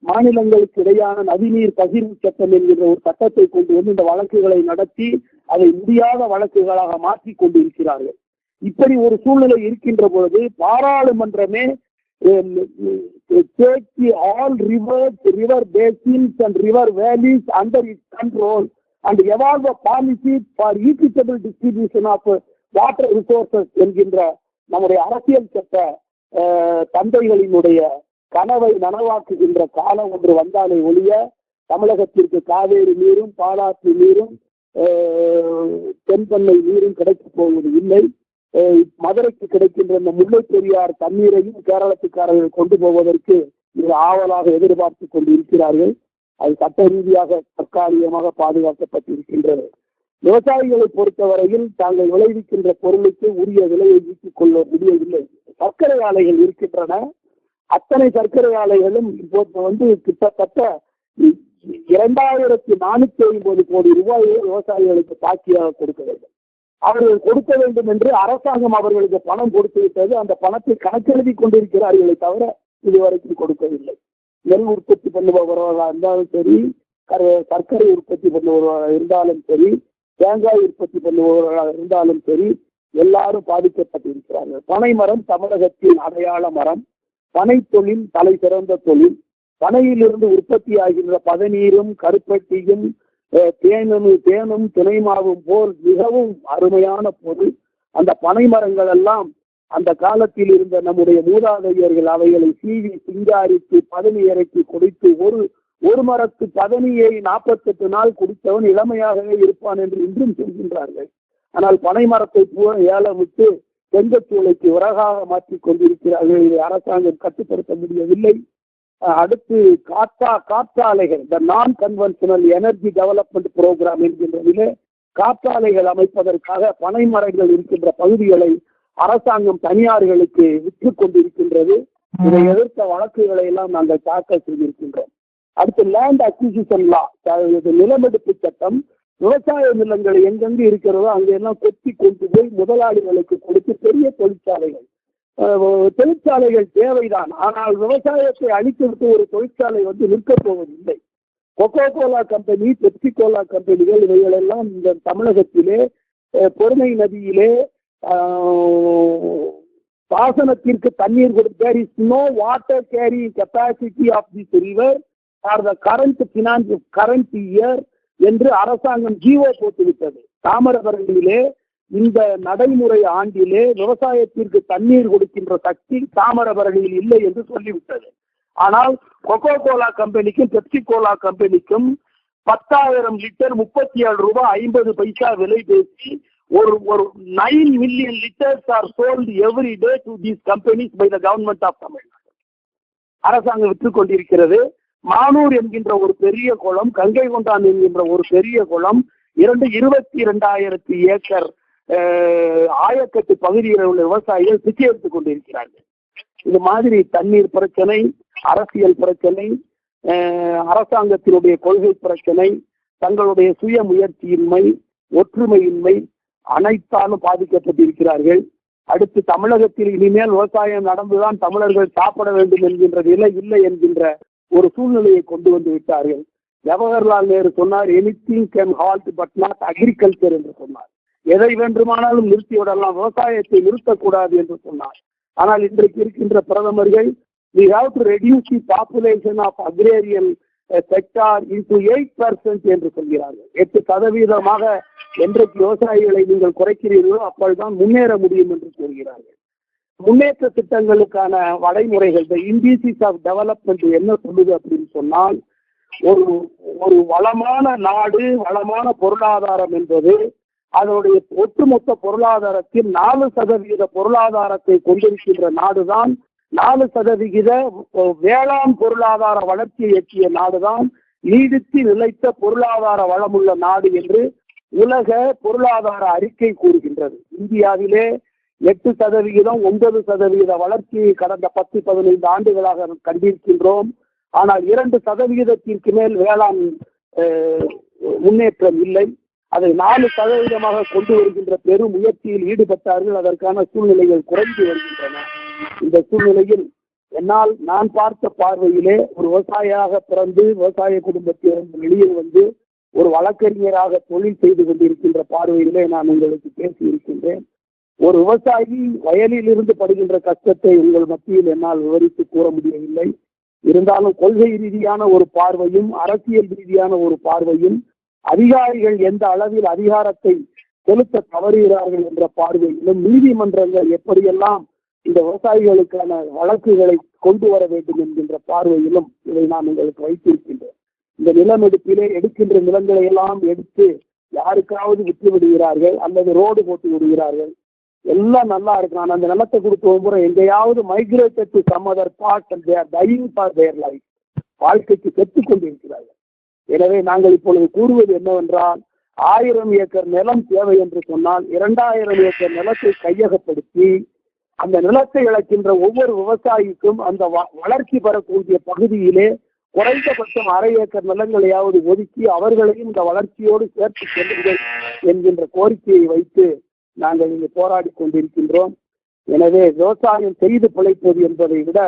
மாநிலங்களுக்கு இடையான நதிநீர் பகிர்வு சட்டம் என்கின்ற ஒரு சட்டத்தை கொண்டு வந்து இந்த வழக்குகளை நடத்தி அதை முடியாத வழக்குகளாக மாற்றிக் கொண்டிருக்கிறார்கள். இப்படி ஒரு சூழ்நிலை இருக்கின்ற பொழுது பாராளுமன்றமே take all rivers, river basins and river valleys under its control and evolve a policy for equitable distribution of water resources என்கின்ற நம்முடைய அரசியல் சட்ட தந்தைகளினுடைய கனவை நனவாக்குகின்ற காலம் ஒன்று வந்தாலே ஒழிய தமிழகத்திற்கு காவேரி நீரும் பாலாற்று நீரும் தென்பெண்ணை நீரும் கிடைக்கப் போவது இல்லை. மதுரைக்கு கிடைக்கின்ற இந்த முல்லை பெரியார் தண்ணீரையும் கேரளத்துக்காரர்கள் கொண்டு போவதற்கு இது ஆவலாக எதிர்பார்த்து கொண்டு இருக்கிறார்கள். அது சட்ட ரீதியாக தற்காலிகமாக பாதுகாக்கப்பட்டிருக்கின்றது. விவசாயிகளை பொறுத்தவரையில் தாங்கள் விளைவிக்கின்ற பொருளுக்கு உரிய விலையை ஈட்டிக் கொள்ள முடியவில்லை. சர்க்கரை ஆலைகள் இருக்கின்றன. அத்தனை சர்க்கரை ஆலைகளும் இப்போது கிட்டத்தட்ட 2450 கோடி ரூபாயை விவசாயிகளுக்கு பாக்கியாக கொடுக்க வேண்டும். அவர்கள் கொடுக்க வேண்டும் என்று அரசாங்கம் அவர்களுக்கு பணம் கொடுத்து விட்டது. அந்த பணத்தை கணக்கெழுதி கொண்டிருக்கிறார்களே தவிர இதுவரைக்கும் கொடுக்கவில்லை. நெல் உற்பத்தி பண்ணுபவர்களாக இருந்தாலும் சரி, சர்க்கரை உற்பத்தி பண்ணுபவர்களாக இருந்தாலும் சரி, தேங்காய் உற்பத்தி பண்ணுபவர்களாக இருந்தாலும் சரி, எல்லாரும் பாதிக்கப்பட்டிருக்கிறார்கள். பனை மரம் தமிழகத்தின் அடையாள மரம். பனை தொழில் தலை சிறந்த தொழில். பனையிலிருந்து உற்பத்தி ஆகின்ற பதநீரும் கருப்பட்டியும் தேனும் தினைமாவும் போல் மிகவும் அருமையான பொருள். அந்த பனை மரங்கள் எல்லாம் அந்த காலத்தில் இருந்த நம்முடைய மூதாதையர்கள் அவைகளை சீவி சிங்காரித்து பதனி இறக்கி குடித்து ஒரு மரத்து பதனியை 48 நாள் குடித்தவன் இளமையாகவே இருப்பான் என்று இன்றும் சொல்கின்றார்கள். ஆனால் பனை மரத்தை பூரா ஏலமிட்டு செங்கச்சூளைக்கு விறகாக மாற்றிக் கொண்டிருக்கிறார்கள். இதை அரசாங்கம் கட்டுப்படுத்த முடியவில்லை. அடுத்து காற்றாலைகள், the non conventional energy development programme என்கின்றதிலே காற்றாலைகள் அமைப்பதற்காக பனை மரங்கள் இருக்கின்ற பகுதிகளை அரசாங்கம் தனியார்களுக்கு விற்றுக் கொண்டிருக்கின்றது. இதை எதிர்த்த வழக்குகளை எல்லாம் நாங்கள் தாக்கல் செய்திருக்கின்றோம். அடுத்து லேண்ட் அக்விசிஷன் லா, நிலமெடுப்பு சட்டம். விவசாய நிலங்கள் எங்கெங்கு இருக்கிறதோ அங்கெல்லாம் கொத்தி கொண்டு போய் முதலாளிகளுக்கு கொடுத்து பெரிய தொழிற்சாலைகள் தேவைதான். ஆனால் விவசாயத்தை அழித்துவிட்டு ஒரு தொழிற்சாலை நிற்கப் போவதில்லை. Coca Cola company, Pepsi Cola கம்பெனிகள் இவைகள் எல்லாம் இந்த தமிழகத்திலே பொருணை நதியிலே பாசனத்திற்கு தண்ணீர் கொடுத்து there is no water carrying capacity of this river for the current year என்று அரசாங்கம் ஜீவோ போட்டுவிட்டது. தாமிரபரணியிலே இந்த நடைமுறை ஆண்டிலே விவசாயத்திற்கு தண்ணீர் கொடுக்கின்ற சக்தி தாமிரபரணியில் இல்லை என்று சொல்லிவிட்டது. ஆனால் கொக்கோ கோலா கம்பெனிக்கும் பெப்சி கோலா கம்பெனிக்கும் 10,000 லிட்டர் 37 ரூபாய் 50 பைசா விலை பேசி ஒரு 9 million litres are sold every day to these companies by the government of Tamil Nadu. அரசாங்கம் விற்றுக் கொண்டிருக்கிறது. மானூர் என்கின்ற ஒரு பெரிய குளம், கங்கை கொண்டான் என்கின்ற ஒரு பெரிய குளம் 22,000 ஏக்கர் ஆயக்கட்டு பகுதியில் உள்ள விவசாயிகள் பிச்சை எடுத்துக் கொண்டிருக்கிறார்கள். இது மாதிரி தண்ணீர் பிரச்சனை, அரசியல் பிரச்சனை, அரசாங்கத்தினுடைய கொள்கை பிரச்சனை, தங்களுடைய சுய முயற்சியின்மை, ஒற்றுமையின்மை அனைத்தாலும் பாதிக்கப்பட்டிருக்கிறார்கள். அடுத்து தமிழகத்தில் இனிமேல் விவசாயம் நடந்துதான் தமிழர்கள் சாப்பிட வேண்டும் என்கின்ற நிலை இல்லை என்கின்ற ஒரு சூழ்நிலையை கொண்டு வந்து விட்டார்கள். ஜவஹர்லால் நேரு சொன்னார், anything can halt but not agriculture என்று சொன்னார். எதை வேண்டுமானாலும் நிறுத்திவிடலாம், விவசாயத்தை நிறுத்தக்கூடாது என்று சொன்னார். ஆனால் இன்றைக்கு இருக்கின்ற பிரதமர்கள் we have to reduce the population of agrarian sector into 8% என்று சொல்கிறார்கள். 8% என்றைக்கு விவசாயிகளை நீங்கள் குறைக்கிறீர்களோ அப்பொழுதுதான் முன்னேற முடியும் என்று கூறுகிறார்கள். முன்னேற்ற திட்டங்களுக்கான வரைமுறைகள் இண்டிசிஸ் ஆஃப் டெவலப்மெண்ட் என்ன சொல்லுது அப்படின்னு சொன்னால், ஒரு வளமான நாடு, வளமான பொருளாதாரம் என்பது அதனுடைய ஒட்டுமொத்த பொருளாதாரத்தில் 4% பொருளாதாரத்தை கொண்டிருக்கின்ற நாடுதான், 4% வேளாண் பொருளாதார வளர்ச்சியை எட்டிய நாடுதான் நீடித்து நிலைத்த பொருளாதார வளமுள்ள நாடு என்று உலக பொருளாதார அறிக்கை கூறுகின்றது. இந்தியாவிலே 8%, 9% வளர்ச்சியை கடந்த 10-15 ஆண்டுகளாக கண்டிருக்கின்றோம். ஆனால் 2% மேல் வேளாண் முன்னேற்றம் இல்லை. அதை 4% கொண்டு வருகின்ற பெரும் முயற்சியில் ஈடுபட்டார்கள். அதற்கான சூழ்நிலைகள் குறைந்து வருகின்றன. இந்த சூழ்நிலையில் நான் பார்த்த பார்வையிலே ஒரு விவசாயியாக பிறந்து விவசாய குடும்பத்திலிருந்து வெளியே வந்து ஒரு வழக்கறிஞராக தொழில் செய்து கொண்டிருக்கின்ற பார்வையிலே நான் உங்களுக்கு பேசி இருக்கின்றேன். ஒரு விவசாயி வயலில் இருந்து படுகின்ற கஷ்டத்தை உங்கள் மத்தியில் என்னால் விவரித்து கூற முடியவில்லை. இருந்தாலும் கொள்கை ரீதியான ஒரு பார்வையும் அரசியல் ரீதியான ஒரு பார்வையும், அதிகாரிகள் எந்த அளவில் அதிகாரத்தை செலுத்த தவறுகிறார்கள் என்ற பார்வையிலும், நீதிமன்றங்கள் எப்படியெல்லாம் இந்த விவசாயிகளுக்கான வழக்குகளை கொண்டு வர வேண்டும் என்கின்ற பார்வையிலும் இதை நான் உங்களுக்கு வைத்திருக்கின்றேன். இந்த நிலம் எடுக்கின்ற நிலங்களை எல்லாம் எடுத்து யாருக்காவது விட்டு விடுகிறார்கள் அல்லது ரோடு போட்டு விடுகிறார்கள். எல்லாம் நல்லா இருக்கு. நான் அந்த நிலத்தை கொடுத்து ஒவ்வொரு எங்கேயாவது migrated to some other part and they are dying for their life, வாழ்க்கைக்கு செத்துக் கொண்டிருக்கிறார்கள். எனவே நாங்கள் இப்பொழுது கூறுவது என்னவென்றால், 1000 ஏக்கர் நிலம் தேவை என்று சொன்னால் 2000 ஏக்கர் நிலத்தை கையகப்படுத்தி அந்த நிலத்தை இழக்கின்ற ஒவ்வொரு விவசாயிக்கும் அந்த வளர்ச்சி பெறக்கூடிய பகுதியிலே குறைந்தபட்சம் 1/2 ஏக்கர் நிலங்களையாவது ஒதுக்கி அவர்களையும் இந்த வளர்ச்சியோடு சேர்த்து செல்லுங்கள் என்கின்ற கோரிக்கையை வைத்து நாங்கள் இங்கு போராடி கொண்டிருக்கின்றோம். எனவே விவசாயம் செய்து பிழைப்பது என்பதை விட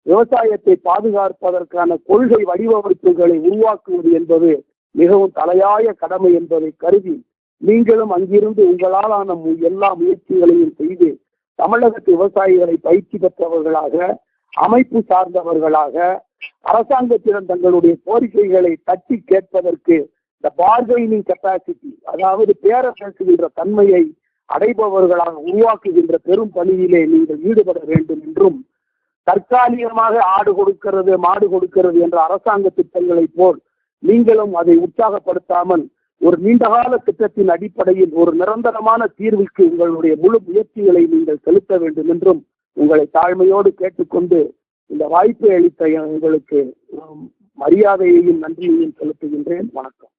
விவசாயத்தை பாதுகாப்பதற்கான கொள்கை வடிவமைப்புகளை உருவாக்குவது என்பது மிகவும் தலையாய கடமை என்பதை கருதி நீங்களும் அங்கிருந்து உங்களாலான எல்லா முயற்சிகளையும் செய்து தமிழகத்து விவசாயிகளை பயிற்சி பெற்றவர்களாக, அமைப்பு சார்ந்தவர்களாக, அரசாங்கத்திடம் தங்களுடைய கோரிக்கைகளை தட்டி கேட்பதற்கு இந்த பார்கெனிங் கெப்பாசிட்டி, அதாவது பேர பேசுகின்ற தன்மையை அடைபவர்களாக உருவாக்குகின்ற பெரும் பணியிலே நீங்கள் ஈடுபட வேண்டும் என்றும், தற்காலிகமாக ஆடு கொடுக்கிறது மாடு கொடுக்கிறது என்ற அரசாங்க திட்டங்களை போல் நீங்களும் அதை உற்சாகப்படுத்தாமல் ஒரு நீண்டகால திட்டத்தின் அடிப்படையில் ஒரு நிரந்தரமான தீர்வுக்கு உங்களுடைய முழு முயற்சிகளை நீங்கள் செலுத்த வேண்டும் என்றும் உங்களை தாழ்மையோடு கேட்டுக்கொண்டு இந்த வாய்ப்பை அளித்த உங்களுக்கு மரியாதையையும் நன்றியையும் செலுத்துகின்றேன். வணக்கம்.